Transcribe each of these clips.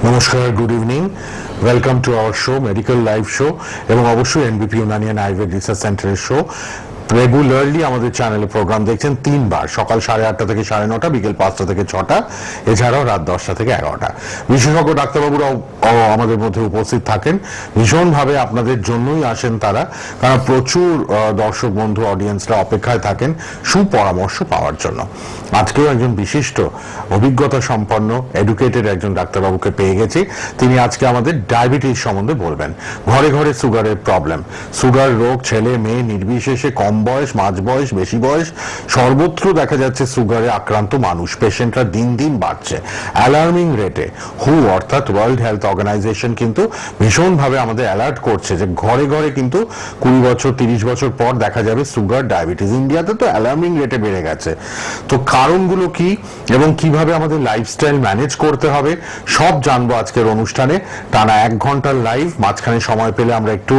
নমস্কার, good evening, welcome to our show, medical live show, এবং অবশ্যই এনবিপি ইউনানিয়ান আয়ুর্বেদ রিসার্চ সেন্টারের শো। রেগুলারলি আমাদের চ্যানেলে প্রোগ্রাম দেখছেন তিনবার, সকাল 8:30 থেকে 9:30, বিকেল 5টা থেকে 6টা, এছাড়াও রাত 10টা থেকে 11টা। বিশেষজ্ঞ ডাক্তারবাবুরাও আমাদের মধ্যে উপস্থিত থাকেন, ভীষণভাবে আপনাদের জন্যই আসেন তারা, কারণ প্রচুর দর্শক বন্ধু অডিয়েন্সরা অপেক্ষায় থাকেন সুপরামর্শ পাওয়ার জন্য। আজকেও একজন বিশিষ্ট অভিজ্ঞতা সম্পন্ন এডুকেটেড একজন ডাক্তারবাবুকে পেয়ে গেছি। তিনি আজকে আমাদের ডায়াবেটিস সম্বন্ধে বলবেন। ঘরে ঘরে সুগারের প্রবলেম, সুগার রোগ ছেলে মেয়ে নির্বিশেষে, কম বয়স, মাঝ বয়স, বেশি বয়স, সর্বত্র দেখা যাচ্ছে সুগারে আক্রান্ত মানুষ, পেশেন্টরা দিন দিন বাড়ছে অ্যালার্মিং রেটে। হু অর্থাৎ ওয়ার্ল্ড হেলথ অর্গানাইজেশন কিন্তু ভীষণভাবে আমাদের অ্যালার্ট করছে যে ঘরে ঘরে কিন্তু 20 বছর 30 বছর পর দেখা যাবে সুগার, ডায়াবেটিস। ইন্ডিয়াতে তো অ্যালার্মিং রেটে বেড়ে গেছে। তো কারণগুলো কি এবং কিভাবে আমাদের লাইফস্টাইল ম্যানেজ করতে হবে সব জানবো আজকের অনুষ্ঠানে। টানা 1 ঘন্টার লাইভ, মাঝখানে সময় পেলে আমরা একটু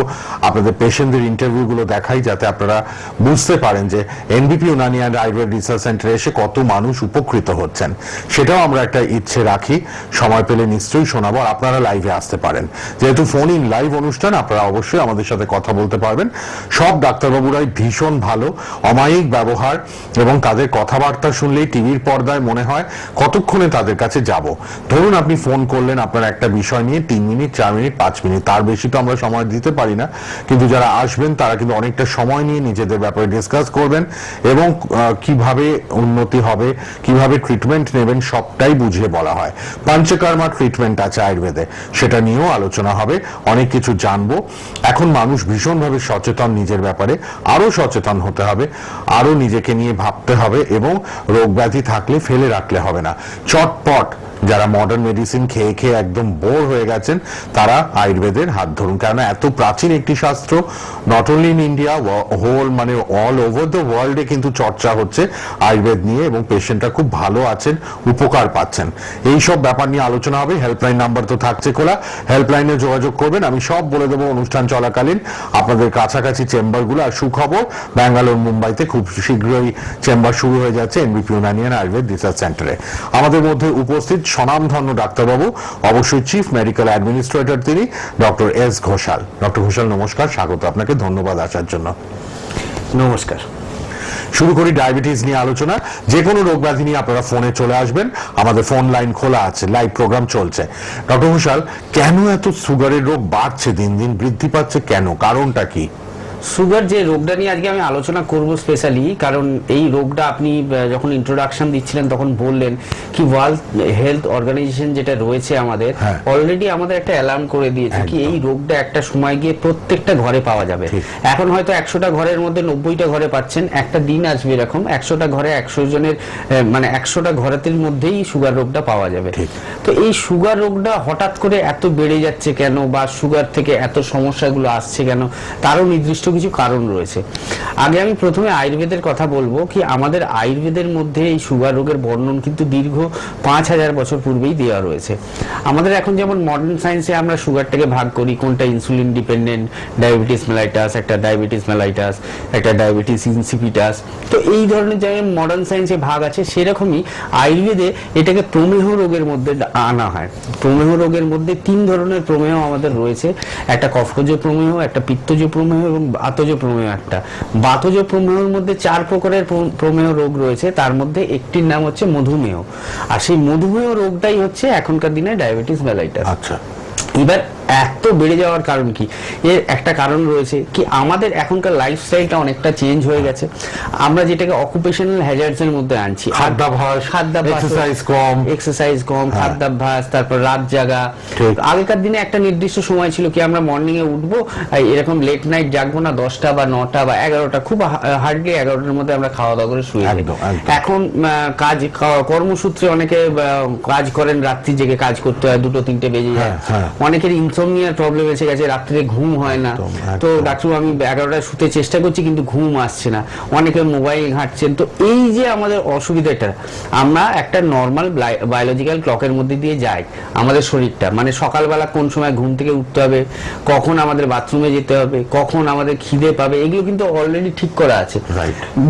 আপনাদের পেশেন্টদের ইন্টারভিউগুলো দেখাই, যাতে আপনারা বুঝতে পারেন যে এনবিপি ইউনানিয়ান আয়ুর্বেদ রিসার্চ সেন্টারে এসে কত মানুষ উপকৃত হচ্ছেন। সেটাও আমরা একটা ইচ্ছে রাখি, সময় পেলে নিশ্চয়ই শোনাবো। আর আপনারা লাইভে আসতে পারেন, যেহেতু ফোন ইন লাইভ অনুষ্ঠান, আপনারা অবশ্যই আমাদের সাথে কথা বলতে পারবেন। সব ডাক্তারবাবুরাই ভীষণ ভালো, অমায়িক ব্যবহার, এবং তাদের কথাবার্তা শুনলেই টিভির পর্দায় মনে হয় কতক্ষণে তাদের কাছে যাব। ধরুন আপনি ফোন করলেন আপনার একটা বিষয় নিয়ে, 3 মিনিট 4 মিনিট 5 মিনিট, তার বেশি তো আমরা সময় দিতে পারি না, কিন্তু যারা আসবেন তারা কিন্তু অনেকটা সময় নিয়ে নিজেদের ব্যাপারে ডিসকাস করবেন, এবং কিভাবে উন্নতি হবে, কিভাবে ট্রিটমেন্ট নেবেন সবটাই বুঝিয়ে বলা হয়। পঞ্চকর্মা ট্রিটমেন্ট আছে আয়ুর্বেদে, সেটা নিয়েও আলোচনা হবে, অনেক কিছু জানবো। এখন মানুষ ভীষণভাবে সচেতন নিজের ব্যাপারে, আরো সচেতন হতে হবে, আরো নিজেকে নিয়ে ভাবতে হবে, এবং রোগ ব্যাধি থাকলে ফেলে রাখলে হবে না। চটপট যারা মডার্ন মেডিসিন খেয়ে খেয়ে একদম বোর হয়ে গেছেন, তারা আয়ুর্বেদের হাত ধরুন, কারণ এত প্রাচীন একটি শাস্ত্র, not only in India, whole মানে অল ওভার দ্য ওয়ার্ল্ডে কিন্তু চর্চা হচ্ছে আয়ুর্বেদ নিয়ে, এবং পেশেন্টরা খুব ভালো আছেন, উপকার পাচ্ছেন। এই সব ব্যাপার নিয়ে আলোচনা হবে। হেল্পলাইন নাম্বার তো থাকছে খোলা, হেল্পলাইনে যোগাযোগ করবেন, আমি সব বলে দেবো অনুষ্ঠান চলাকালীন। আপনাদের কাছাকাছি চেম্বারগুলো, আর সুখবর, ব্যাঙ্গালোর মুম্বাইতে খুব শীঘ্রই চেম্বার শুরু হয়ে যাচ্ছে এনবিপি ইউনানিয়ান আয়ুর্বেদ রিসার্চ সেন্টারে। আমাদের মধ্যে উপস্থিত স্বনামধন্য ডাক্তারবাবু, অবশ্যই চিফ মেডিকেল অ্যাডমিনিস্ট্রেটর তিনি doctor S Ghoshal. Doctor Ghoshal নমস্কার, স্বাগত আপনাকে, ধন্যবাদ আসার জন্য। নমস্কার। শুরু করি ডায়াবেটিস নিয়ে আলোচনা। যে কোনো রোগ ব্যাধি নিয়ে আপনারা ফোনে চলে আসবেন, আমাদের ফোন লাইন খোলা আছে, লাইভ প্রোগ্রাম চলছে। ডক্টর ঘোষাল, কেন এত সুগারের রোগ বাড়ছে, দিন দিন বৃদ্ধি পাচ্ছে কেন, কারণটা কি? সুগার যে রোগটা নিয়ে আজকে আমি আলোচনা করব স্পেশালি, কারণ এই রোগটা আপনি যখন ইন্ট্রোডাকশন দিচ্ছিলেন তখন বললেন কি ওয়ার্ল্ড হেলথ অর্গানাইজেশন যেটা রয়েছে আমাদের, অলরেডি আমাদের একটা অ্যালার্ম করে দিয়েছে কি এই রোগটা একটা সময় গিয়ে প্রত্যেকটা ঘরে পাওয়া যাবে। এখন হয়তো 100টা ঘরের মধ্যে 90টা ঘরে পাচ্ছেন, একটা দিন আসবে এরকম 100টা ঘরে 100 জনের মানে 100টা ঘরের মধ্যেই সুগার রোগটা পাওয়া যাবে। তো এই সুগার রোগটা হঠাৎ করে এত বেড়ে যাচ্ছে কেন, বা সুগার থেকে এত সমস্যাগুলো আসছে কেন, তারও নির্দিষ্ট কিছু কারণ রয়েছে। আগে আমি প্রথমে আয়ুর্বেদের কথা বলবো কি আমাদের আয়ুর্বেদের মধ্যে এই সুগার রোগের বর্ণন কিন্তু দীর্ঘ 5000 বছর পূর্বেই দেওয়া রয়েছে। আমাদের এখন যেমন মডার্ন সায়েন্সে আমরা সুগারটাকে ভাগ করি, কোনটা ইনসুলিন ডিপেন্ডেন্ট ডায়াবেটিস মেলাইটাস, একটা ডায়াবেটিস মেলাইটাস, একটা ডায়াবেটিস ইনসিপিটাস। তো এই ধরনের যেমন মডার্ন সায়েন্সে ভাগ আছে, সেরকমই আয়ুর্বেদে এটাকে প্রমেহ রোগের মধ্যে আনা হয়। প্রমেহ রোগের মধ্যে 3 ধরনের প্রমেহ আমাদের রয়েছে, একটা কফজ প্রমেহ, একটা পিত্তজ প্রমেহ এবং বাতজ প্রমেহ। একটা বাতজ প্রমেহের মধ্যে 4 প্রকারের প্রমেহ রোগ রয়েছে, তার মধ্যে একটির নাম হচ্ছে মধুমেহ, আর সেই মধুমেহ রোগটাই হচ্ছে এখনকার দিনে ডায়াবেটিস মেলাইটাস। আচ্ছা, এবার এত বেড়ে যাওয়ার কারণ কি? এর একটা কারণ রয়েছে কি আমাদের এখনকার লাইফস্টাইলটা অনেকটা চেঞ্জ হয়ে গেছে। আমরা যেটাকে অকুপেশনাল হ্যাজার্ডস এর মধ্যে আনছি, খাদ্যাভ্যাস, এক্সারসাইজ কম, খাদ্যাভ্যাস, তারপর রাত জাগা। আগেকার দিনে একটা নির্দিষ্ট সময় ছিল কি আমরা মর্নিং এ উঠবো, এরকম লেট নাইট জাগবো না, 10টা বা 9টা বা 11টা, খুব হার্ডলি 11টার মধ্যে আমরা খাওয়া দাওয়া করে শুয়ে যাই। এখন কর্মসূত্রে অনেকে কাজ করেন, রাত্রি জেগে কাজ করতে হয়, 2-3টে বেজে যায়। অনেকের ইনসোমনিয়ার প্রবলেম এসে গেছে, রাত্রে ঘুম হয় না। তো ডাক্তার আমি 11টায় শুতে চেষ্টা করছি কিন্তু ঘুম আসছে না, অনেকে মোবাইল ঘাঁটছেন। তো এই যে আমাদের অসুবিধাটা, আমরা একটা নর্মাল বায়োলজিক্যাল ক্লকের মধ্যে দিয়ে যাই আমাদের শরীরটা, মানে সকালবেলা কোন সময় ঘুম থেকে উঠতে হবে, কখন আমাদের বাথরুমে যেতে হবে, কখন আমাদের খিদে পাবে, এগুলো কিন্তু অলরেডি ঠিক করা আছে।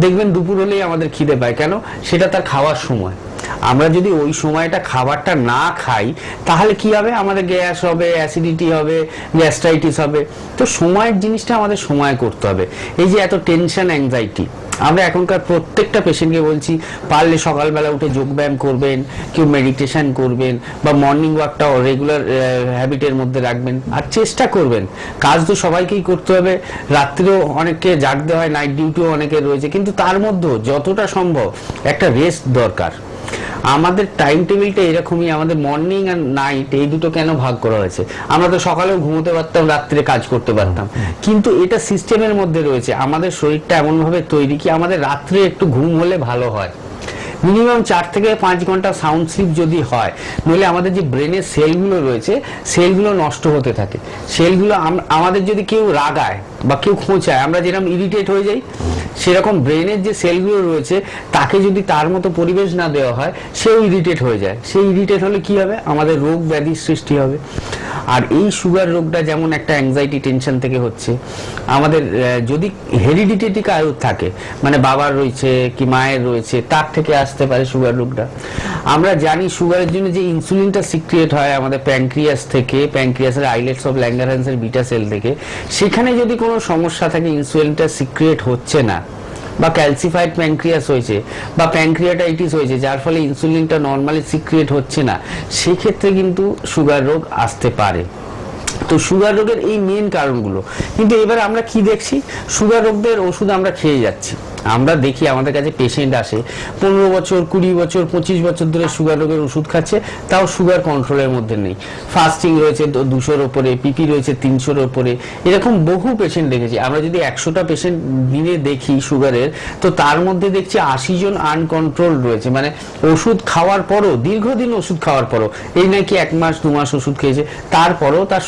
দেখবেন দুপুর হলেই আমাদের খিদে পায়, কেন? সেটা তার খাওয়ার সময়। আমরা যদি ওই সময়টা খাবারটা না খাই তাহলে কি হবে, আমাদের গ্যাস হবে, অ্যাসিডিটি হবে, গ্যাস্ট্রাইটিস হবে। তো সময়ের জিনিসটা আমাদের সময় করতে হবে। এই যে এত টেনশন, অ্যাংজাইটি, আমরা এখনকার প্রত্যেকটা পেশেন্টকে বলছি পারলে সকালবেলা উঠে যোগব্যায়াম করবেন, কেউ মেডিটেশন করবেন, বা মর্নিং ওয়াকটাও রেগুলার হ্যাবিটের মধ্যে রাখবেন। আর চেষ্টা করবেন, কাজ তো সবাইকেই করতে হবে, রাত্রেও অনেককে জাগতে হয়, নাইট ডিউটিও অনেকের রয়েছে, কিন্তু তার মধ্যেও যতটা সম্ভব একটা রেস্ট দরকার। আমাদের টাইম টেবিলটা এরকমই, আমাদের মর্নিং আর নাইট এই দুটো কেন ভাগ করা হয়েছে? আমরা তো সকালেও ঘুমোতে পারতাম, রাত্রে কাজ করতে পারতাম, কিন্তু এটা সিস্টেমের মধ্যে রয়েছে। আমাদের শরীরটা এমনভাবে তৈরি কি আমাদের রাত্রে একটু ঘুম হলে ভালো হয়। মিনিমাম 4 থেকে 5 ঘন্টা সাউন্ড স্লিপ যদি হয়, নইলে আমাদের যে ব্রেনের সেলগুলো রয়েছে সেলগুলো নষ্ট হতে থাকে। সেলগুলো আমাদের যদি কেউ রাগায় বা কেউ খোঁচায়, আমরা যেরকম ইরিটেট হয়ে যাই, সেরকম ব্রেনের যে সেলগুলো রয়েছে তাকে যদি তার মতো পরিবেশ না দেওয়া হয়, সেও ইরিটেট হয়ে যায়। সেই ইরিটেট হলে কি হবে, আমাদের রোগ ব্যাধির সৃষ্টি হবে। আর এই সুগার রোগটা যেমন একটা অ্যাংজাইটি, টেনশন থেকে হচ্ছে, আমাদের যদি হেরিডিটেটি কারোর থাকে, মানে বাবার রয়েছে কি মায়ের রয়েছে, তার থেকে আসতে পারে সুগার রোগটা। আমরা জানি সুগারের জন্য যে ইনসুলিনটা সিক্রিয়েট হয় আমাদের প্যানক্রিয়াস থেকে, প্যানক্রিয়াসের আইলেটস অফ ল্যাঙ্গারহ্যান্সের বিটা সেল থেকে, সেখানে যদি কোনো সমস্যা থাকে, ইনসুলিনটা সিক্রিয়েট হচ্ছে না, বা ক্যালসিফাইড প্যানক্রিয়াস হয়েছে, বা প্যানক্রিয়াটাইটিস হয়েছে, যার ফলে ইনসুলিনটা নর্মালি সিক্রিয়েট হচ্ছে না, সেক্ষেত্রে কিন্তু সুগার রোগ আসতে পারে। তো সুগার রোগের এই মেন কারণগুলো। কিন্তু এবার আমরা কি দেখছি, সুগার রোগদের ওষুধ আমরা খেয়ে যাচ্ছি। আমরা দেখি আমাদের কাছে পেশেন্ট আসে 15 বছর, 20 বছর, 25 বছর ধরে সুগার রোগের ওষুধ খাচ্ছে, তাও সুগার কন্ট্রোলের মধ্যে নেই। ফাস্টিং রয়েছে 200-র ওপরে, পিপি রয়েছে 300-র ওপরে, এরকম বহু পেশেন্ট দেখেছি। আমরা যদি 100টা পেশেন্ট দিনে দেখি সুগারের, তো তার মধ্যে দেখছি 80 জন আনকন্ট্রোল রয়েছে। মানে ওষুধ খাওয়ার পরও, দীর্ঘদিন ওষুধ খাওয়ার পরও, এই নাকি 1 মাস 2 মাস ওষুধ খেয়েছে, তারপরও তার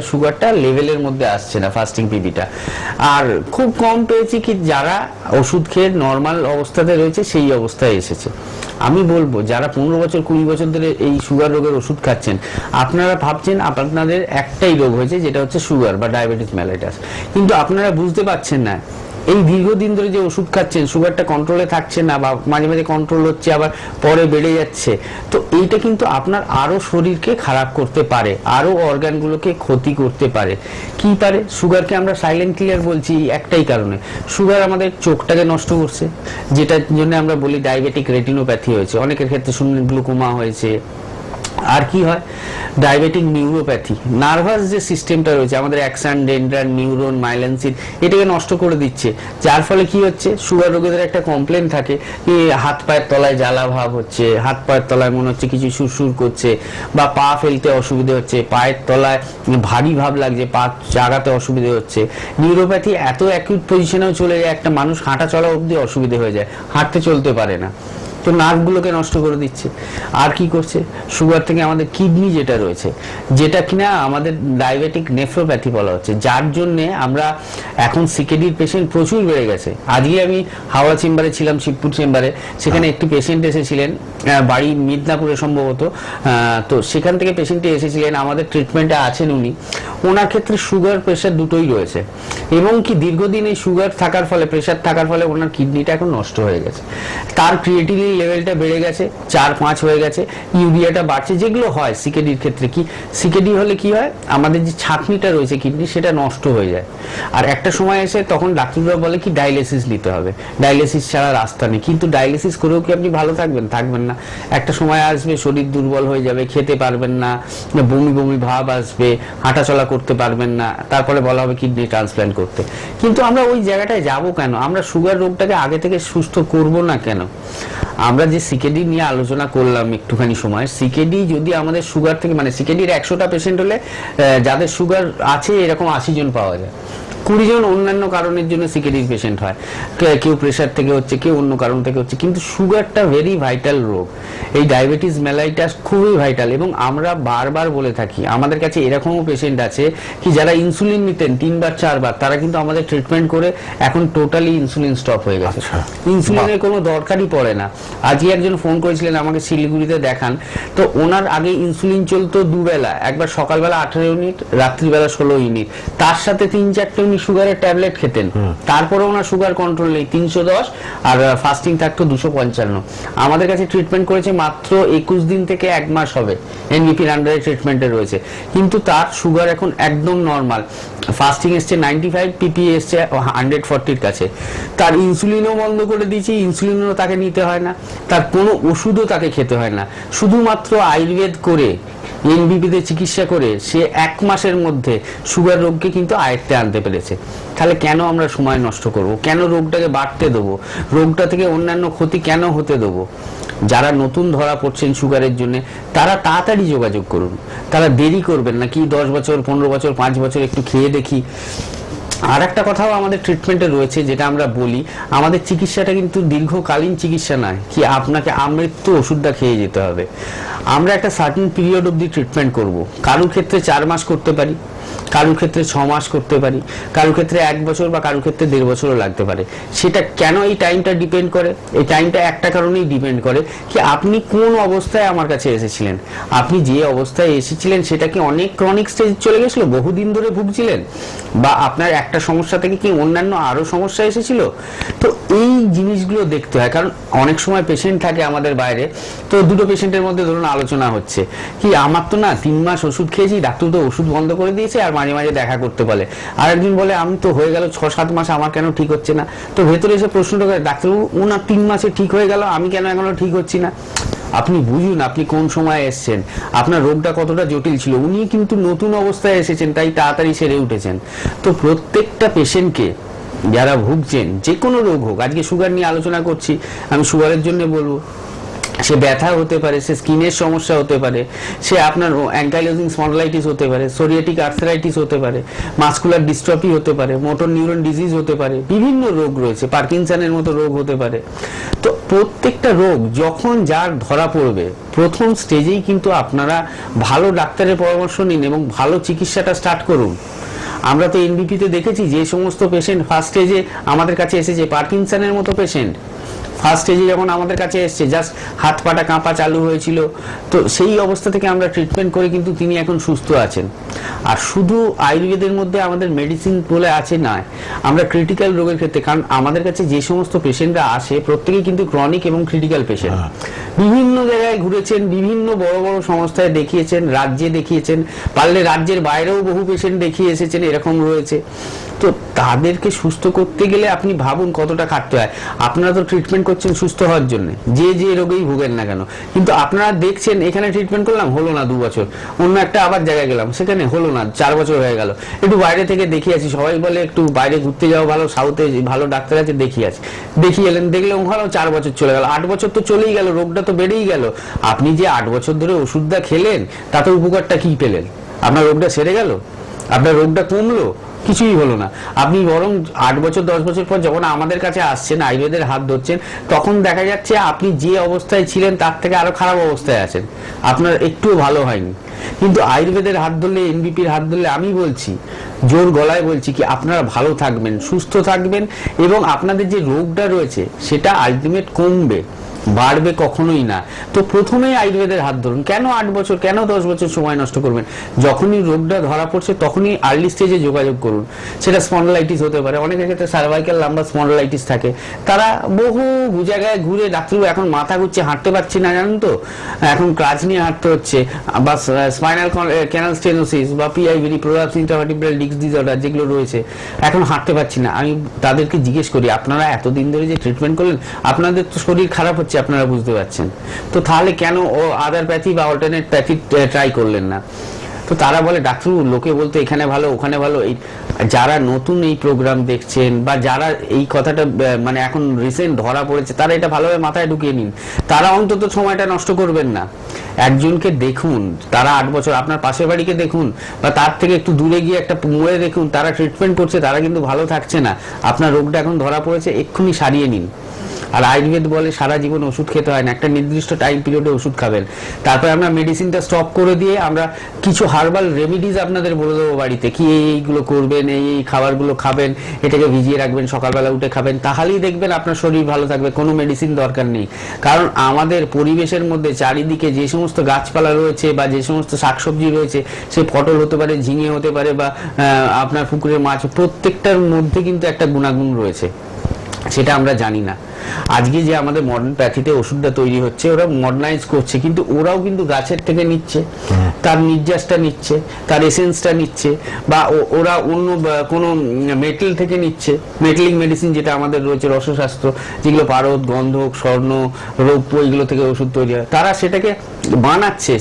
সুগারটা লেভেলের মধ্যে আসছে না, ফাস্টিং পিপিটা। আর খুব কম পেয়েছি কি যারা ওষুধ খেয়ে নর্মাল অবস্থাতে রয়েছে, সেই অবস্থায় এসেছে। আমি বলবো যারা 15 বছর 20 বছর ধরে এই সুগার রোগের ওষুধ খাচ্ছেন, আপনারা ভাবছেন আপনাদের একটাই রোগ হয়েছে, যেটা হচ্ছে সুগার বা ডায়াবেটিস মেলাইটাস, কিন্তু আপনারা বুঝতে পারছেন না এই দীর্ঘদিন ধরে যে ওষুধ খাচ্ছেন, সুগারটা কন্ট্রোলে থাকছে না, বা মাঝে মাঝে কন্ট্রোল হচ্ছে আবার পরে বেড়ে যাচ্ছে। তো এইটা কিন্তু আপনার আরো শরীরকে খারাপ করতে পারে, আরো অর্গানগুলোকে ক্ষতি করতে পারে। কি পারে? সুগারকে আমরা সাইলেন্ট কিলার বলছি একটাই কারণে, সুগার আমাদের চোখটাকে নষ্ট করছে, যেটার জন্য আমরা বলি ডায়াবেটিক রেটিনোপ্যাথি হয়েছে, অনেকের ক্ষেত্রে শুনলেন গ্লুকোমা হয়েছে। আর কি হয়? ডায়াবেটিক নিউরোপ্যাথি, নার্ভাস যে সিস্টেমটা রয়েছে আমাদের, অ্যাক্সন, ডেনড্রান, নিউরন, মাইলিন, এটাকে নষ্ট করে দিচ্ছে। যার ফলে কি হচ্ছে, সুগার রোগীদের একটা কমপ্লেন থাকে, হাত পায়ের তলায় জ্বালা ভাব হচ্ছে, হাত পায়ের তলায় মনে হচ্ছে কিছু সুরসুর করছে, বা পা ফেলতে অসুবিধে হচ্ছে, পায়ের তলায় ভারী ভাব লাগছে, পা জাগাতে অসুবিধে হচ্ছে। নিউরোপ্যাথি এত অ্যাকিউট পজিশনেও চলে যায়, একটা মানুষ হাঁটা চলা অবধি অসুবিধে হয়ে যায়, হাঁটতে চলতে পারে না। তো নার্ভগুলোকে নষ্ট করে দিচ্ছে। আর কি করছে? সুগার থেকে আমাদের কিডনি যেটা রয়েছে, যেটা কিনা আমাদের ডায়াবেটিক নেফ্রোপ্যাথি বলা হচ্ছে, যার জন্য আমরা এখন সিকেডির পেশেন্ট প্রচুর বেড়ে গেছে। আজকে আমি হাওড়া চেম্বারে ছিলাম, শিবপুর চেম্বারে, সেখানে একটি পেশেন্ট এসেছিলেন, বাড়ি মিদনাপুরে সম্ভবত, তো সেখান থেকে পেশেন্টটি এসেছিলেন, আমাদের ট্রিটমেন্টে আছেন উনি। ওনার ক্ষেত্রে সুগার প্রেশার দুটোই রয়েছে, এবং কি দীর্ঘদিন এই সুগার থাকার ফলে, প্রেশার থাকার ফলে ওনার কিডনিটা এখন নষ্ট হয়ে গেছে, তার ক্রিয়েটিনিন লেভেলটা বেড়ে গেছে, 4-5 হয়ে গেছে, ইউরিয়াটা বাড়ছে, যেগুলো হয় সিকেডির ক্ষেত্রে। কি সিকেডি হলে কি হয়, আমাদের যে ছাঁকনিটা রয়েছে কিডনি, সেটা নষ্ট হয়ে যায়। আর একটা সময় এসে তখন ডাক্তাররা বলে কি ডায়ালিসিস নিতে হবে, ডায়ালিসিস ছাড়া রাস্তা নেই। কিন্তু ডায়ালিসিস করেও কি আপনি ভালো থাকবেন? থাকবেন না। একটা সময় আসবে শরীর দুর্বল হয়ে যাবে, খেতে পারবেন না, বমি বমি ভাব আসবে, হাঁটাচলা করতে পারবেন না, তারপরে বলা হবে কিডনি ট্রান্সপ্ল্যান্ট করতে। কিন্তু আমরা ওই জায়গাটায় যাব কেন? আমরা সুগার রোগটাকে আগে থেকে সুস্থ করব না কেন? আমরা যে সিকেডি নিয়ে আলোচনা করলাম একটুখানি সময়, সিকেডি যদি আমাদের সুগার থেকে, মানে সিকেডির 100টা পেশেন্ট হলে যাদের সুগার আছে এরকম 80 জন পাওয়া যায়। 20 জন অন্যান্য কারণের জন্য সিকেডির পেশেন্ট হয়, কেউ প্রেশার থেকে হচ্ছে, কেউ অন্য কারণ থেকে হচ্ছে। কিন্তু সুগারটা ভেরি ভাইটাল রোগ, এই ডায়াবেটিস মেলাইটাস খুবই ভাইটাল। এবং আমরা বারবার বলে থাকি, আমাদের কাছে এরকমও পেশেন্ট আছে কি যারা ইনসুলিন নিতেন 3বার 4বার, তারা কিন্তু আমাদের ট্রিটমেন্ট করে এখন টোটালি ইনসুলিন স্টপ হয়ে গেছে, ইনসুলিনের কোনো দরকারই পড়ে না। আজকে একজন ফোন করেছিলেন আমাকে, শিলিগুড়িতে দেখান, তো ওনার আগে ইনসুলিন চলতো 2 বেলা, একবার সকালবেলা 18 ইউনিট, রাত্রিবেলা 16 ইউনিট, তার সাথে 3-4টে উনি উনি সুগারের ট্যাবলেট খেতেন, তারপরে ওনার সুগার কন্ট্রোল নেই, 310 আর ফাস্টিং থাকতো 255। আমাদের কাছে ট্রিটমেন্ট করেছে মাত্র 21 দিন থেকে 1 মাস হবে, এনবিপির আন্ডারে ট্রিটমেন্টে রয়েছে, কিন্তু তার সুগার এখন একদম নর্মাল। ফাস্টিং এসছে 95, পিপি এসছে 140-র কাছে। তার ইনসুলিনও বন্ধ করে দিয়েছি, ইনসুলিনও তাকে নিতে হয় না, তার কোনো ওষুধও তাকে খেতে হয় না, শুধুমাত্র আয়ুর্বেদ করে এনবিপিতে চিকিৎসা করে সে 1 মাসের মধ্যে সুগার রোগকে কিন্তু আয়ত্তে আনতে পেরেছে। তাহলে কেন আমরা সময় নষ্ট করব, কেন রোগটাকে বাড়তে দেবো, রোগটা থেকে অন্যান্য ক্ষতি কেন হতে দেবো? যারা নতুন ধরা পড়ছেন সুগারের জন্য তারা তাড়াতাড়ি যোগাযোগ করুন, তারা দেরি করবেন না, কি 10 বছর 15 বছর 5 বছর একটু খেয়ে দেখি। আর একটা কথাও আমাদের ট্রিটমেন্টে রয়েছে, যেটা আমরা বলি, আমাদের চিকিৎসাটা কিন্তু দীর্ঘকালীন চিকিৎসা নয় কি আপনাকে আমৃত্যু ওষুধটা খেয়ে যেতে হবে। আমরা একটা সার্টেন পিরিয়ড অবধি ট্রিটমেন্ট করব। কারোর ক্ষেত্রে 4 মাস করতে পারি, কারোর ক্ষেত্রে 6 মাস করতে পারি, কারোর ক্ষেত্রে 1 বছর বা কারোর ক্ষেত্রে 1.5 বছরও লাগতে পারে। সেটা কেন এই টাইমটা ডিপেন্ড করে? এই টাইমটা একটা কারণেই ডিপেন্ড করে কি আপনি কোন অবস্থায় আমার কাছে এসেছিলেন। আপনি যে অবস্থায় এসেছিলেন সেটা কি অনেক ক্রনিক স্টেজ চলে গেছিল, বহুদিন ধরে ভুগছিলেন, বা আপনার একটা সমস্যা থেকে কি অন্যান্য আরো সমস্যা এসেছিল? তো এই জিনিসগুলো দেখতে হয়, কারণ অনেক সময় পেশেন্ট থাকে আমাদের বাইরে, তো দুটো পেশেন্টের মধ্যে ধরুন আলোচনা হচ্ছে কি আমার তো না 3 মাস ওষুধ খেয়েছি, ডাক্তার তো ওষুধ বন্ধ করে দিয়েছে আর মাঝে মাঝে দেখা করতে বলে। আর একদিন বলে আমি তো হয়ে গেল 6-7 মাস, আমার কেন ঠিক হচ্ছে না? তো ভেতরে এসে প্রশ্নটা করে ডাক্তারবাবু ওনার 3 মাসে ঠিক হয়ে গেল, আমি কেন এখনো ঠিক হচ্ছি না? আপনি বুঝুন আপনি কোন সময় এসেছেন, আপনার রোগটা কতটা জটিল ছিল। উনি কিন্তু নতুন অবস্থায় এসেছেন, তাই তাড়াতাড়ি সেরে উঠেছেন। তো প্রত্যেকটা পেশেন্টকে যারা ভুগছেন যে কোনো রোগ হোক, আজকে সুগার নিয়ে আলোচনা করছি, আমি সুগারের জন্য বলবো, সে ব্যথা হতে পারে, সে স্কিনের সমস্যা হতে পারে, সে আপনার অ্যাঙ্কাইলোজিং স্পন্ডলাইটিস হতে পারে, সোরিয়াটিক আর্থ্রাইটিস হতে পারে, মাসকুলার ডিস্ট্রফি হতে পারে, মোটর নিউরন ডিজিজ হতে পারে, বিভিন্ন রোগ রয়েছে, পার্কিনসনের মতো রোগ হতে পারে। তো প্রত্যেকটা রোগ যখন যার ধরা পড়বে প্রথম স্টেজেই কিন্তু আপনারা ভালো ডাক্তারের পরামর্শ নিন এবং ভালো চিকিৎসাটা স্টার্ট করুন। আমরা তো এনবিপিতে দেখেছি যে সমস্ত পেশেন্ট ফার্স্ট স্টেজে আমাদের কাছে এসেছে, পার্কিনসনের মতো পেশেন্ট ফার্স্ট স্টেজে যখন আমাদের কাছে এসছে, জাস্ট হাত পাটা কাঁপা চালু হয়েছিল, তো সেই অবস্থা থেকে আমরা ট্রিটমেন্ট করে কিন্তু তিনি এখন সুস্থ আছেন। আর শুধু আয়ুর্বেদের মধ্যে আমাদের মেডিসিন বলে আছে না, আমরা ক্রিটিক্যাল রোগের ক্ষেত্রে, কারণ আমাদের কাছে যে সমস্ত পেশেন্টরা আসে প্রত্যেকেই কিন্তু ক্রনিক এবং ক্রিটিক্যাল পেশেন্ট, বিভিন্ন জায়গায় ঘুরেছেন, বিভিন্ন বড় বড় সংস্থায় দেখিয়েছেন, রাজ্যে দেখিয়েছেন, পারলে রাজ্যের বাইরেও বহু পেশেন্ট দেখিয়ে এসেছেন, এরকম রয়েছে। তো তাদেরকে সুস্থ করতে গেলে আপনি ভাবুন কতটা খাটতে হয়। আপনারা তো ট্রিটমেন্ট করছেন সুস্থ হওয়ার জন্য, যে যে রোগেই ভোগেন না কেন, কিন্তু আপনারা দেখছেন এখানে ট্রিটমেন্ট করলাম হলো না 2 বছর, অন্য একটা আবার জায়গায় গেলাম সেখানে হলো না, 4 বছর হয়ে গেল, একটু বাইরে থেকে দেখিয়ে আসি, সবাই বলে একটু বাইরে ঘুরতে যাওয়া ভালো, সাউথে ভালো ডাক্তার আছে দেখিয়ে আসি, দেখিয়ে এলেন, দেখলেন ওখানেও 4 বছর চলে গেল, 8 বছর তো চলেই গেল, রোগটা তো বেড়েই গেল। আপনি যে 8 বছর ধরে ওষুধটা খেলেন তাতে উপকারটা কি পেলেন? আপনার রোগটা সেরে গেল? আপনার রোগটা কমলো? কিছুই হলো না। আপনি বরং 8 বছর 10 বছর পর যখন আমাদের কাছে আসছেন, আয়ুর্বেদের হাত ধরছেন, তখন দেখা যাচ্ছে আপনি যে অবস্থায় ছিলেন তার থেকে আরো খারাপ অবস্থায় আছেন, আপনার একটুও ভালো হয়নি। কিন্তু আয়ুর্বেদের হাত ধরলে, এনবিপির হাত ধরলে, আমি বলছি, জোর গলায় বলছি কি আপনারা ভালো থাকবেন, সুস্থ থাকবেন, এবং আপনাদের যে রোগটা রয়েছে সেটা আলটিমেট কমবে, বাড়বে কখনোই না। তো প্রথমেই আয়ুর্বেদের হাত ধরুন। কেন 8 বছর, কেন 10 বছর সময় নষ্ট করবেন? যখনই রোগটা ধরা পড়ছে তখনই আর্লি স্টেজে যোগাযোগ করুন। সেটা স্পন্ডলাইটিস হতে পারে, অনেকের ক্ষেত্রে সার্ভাইকাল লাম্বার স্পন্ডলাইটিস থাকে, তারা বহু জায়গায় ঘুরে ডাক্তারবাবু এখন মাথা ঘুরছে, হাঁটতে পারছি না, জানেন তো, এখন ক্রাচ নিয়ে হাঁটতে হচ্ছে, বা স্পাইনাল ক্যানাল স্টেনোসিস বা পিআইভিডি, প্রোলাপস ইন্ট্রাভার্টিব্রাল ডিস্ক ডিসঅর্ডার যেগুলো রয়েছে, এখন হাঁটতে পারছি না। আমি তাদেরকে জিজ্ঞেস করি আপনারা এতদিন ধরে যে ট্রিটমেন্ট করলেন, আপনাদের তো শরীর খারাপ হচ্ছে, আপনারা বুঝতে পারছেন, তো তাহলে কেন আদার প্যাথি বা অল্টারনেট প্যাথি ট্রাই করলেন না? তো তারা বলে ডাক্তারবাবু লোকে বলতো এখানে ভালো ওখানে ভালো। এই যারা নতুন এই প্রোগ্রাম দেখছেন বা যারা এই কথাটা মানে এখন রিসেন্ট ধরা পড়েছে, তারা এটা ভালোভাবে মাথায় ঢুকিয়ে নিন, তারা অন্তত সময়টা নষ্ট করবেন না। একজনকে দেখুন, তারা 8 বছর, আপনার পাশের বাড়িকে দেখুন বা তার থেকে একটু দূরে গিয়ে একটা মোড়ে দেখুন, তারা ট্রিটমেন্ট করছে, তারা কিন্তু ভালো থাকছে না। আপনার রোগটা এখন ধরা পড়েছে, এক্ষুনি সারিয়ে নিন। আর আয়ুর্বেদ বলে সারা জীবন ওষুধ খেতে হয় না, একটা নির্দিষ্ট টাইম পিরিয়ডে ওষুধ খাবেন, তারপরে আমরা মেডিসিনটা স্টপ করে দিয়ে আমরা কিছু হার্বাল রেমিডিজ আপনাদের বলে দেবো বাড়িতে, কি এইগুলো করবেন, এই খাবারগুলো খাবেন, এটাকে ভিজিয়ে রাখবেন, সকালবেলা উঠে খাবেন, তাহলেই দেখবেন আপনার শরীর ভালো থাকবে, কোনো মেডিসিন দরকার নেই। কারণ আমাদের পরিবেশের মধ্যে চারিদিকে যে সমস্ত গাছপালা রয়েছে বা যে সমস্ত শাকসবজি রয়েছে, সে পটল হতে পারে, ঝিঙে হতে পারে, বা আপনার পুকুরের মাছ, প্রত্যেকটার মধ্যে কিন্তু একটা গুণাগুণ রয়েছে, সেটা আমরা জানি না। আজকে যে আমাদের মডার্ন প্যাথিতে ওষুধটা তৈরি হচ্ছে, ওরা মডার্নাইজ করছে, কিন্তু ওরাও কিন্তু গাছের থেকে নিচ্ছে, তার নির্যাসটা নিচ্ছে, তার এসেন্সটা নিচ্ছে, বা ওরা অন্য কোনো মেটেল থেকে নিচ্ছে, মেটেলিং মেডিসিন যেটা আমাদের রয়েছে রসশাস্ত্র, যেগুলো পারদ, গন্ধক, স্বর্ণ, রৌপ্য, এগুলো থেকে ওষুধ তৈরি হয়, তারা সেটাকে বানাচ্ছে,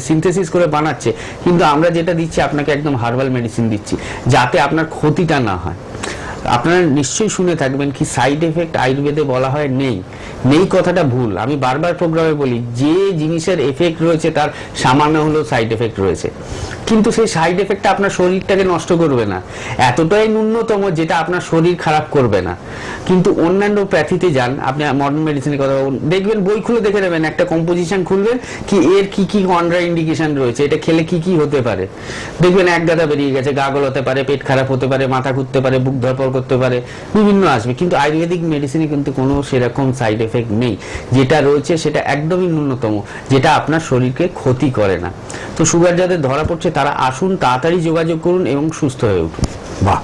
সিনথেসিস করে বানাচ্ছে। কিন্তু আমরা যেটা দিচ্ছি আপনাকে একদম হার্বাল মেডিসিন দিচ্ছি, যাতে আপনার ক্ষতিটা না হয়। আপনারা নিশ্চয়ই শুনে থাকবেন কি সাইড এফেক্ট আয়ুর্বেদে বলা হয় নেই, নেই কথাটা ভুল। আমি বারবার প্রোগ্রামে বলি যে জিনিসের এফেক্ট রয়েছে তার সামান্য হলেও সাইড এফেক্ট রয়েছে, কিন্তু সেই সাইড এফেক্টটা আপনার শরীরটাকে নষ্ট করবে না, এতটাই ন্যূনতম যেটা আপনার শরীর খারাপ করবে না। কিন্তু অন্যান্য প্যাথিতে যান, আপনি মডার্ন মেডিসিনের কথা দেখবেন, বই খুলে দেখে নেবেন, একটা কম্পোজিশন খুলবেন, কি এর কি কি কন্ট্রা ইন্ডিকেশন রয়েছে, এটা খেলে কি কি হতে পারে, দেখবেন এক গাদা বেরিয়ে গেছে, গা গলাতে পারে, পেট খারাপ হতে পারে, মাথা ঘুরতে পারে, বুক ধরপড় করতে পারে, বিভিন্ন আসবে। কিন্তু আয়ুর্বেদিক মেডিসিনে কিন্তু কোনো সেরকম সাইড এফেক্ট নেই, যেটা রয়েছে সেটা একদমই ন্যূনতম, যেটা আপনার শরীরকে ক্ষতি করে না। তো সুগার যাদের ধরা পড়ছে তারা আসুন, তাড়াতাড়ি যোগাযোগ করুন এবং সুস্থ হয়ে উঠুন। বাহ,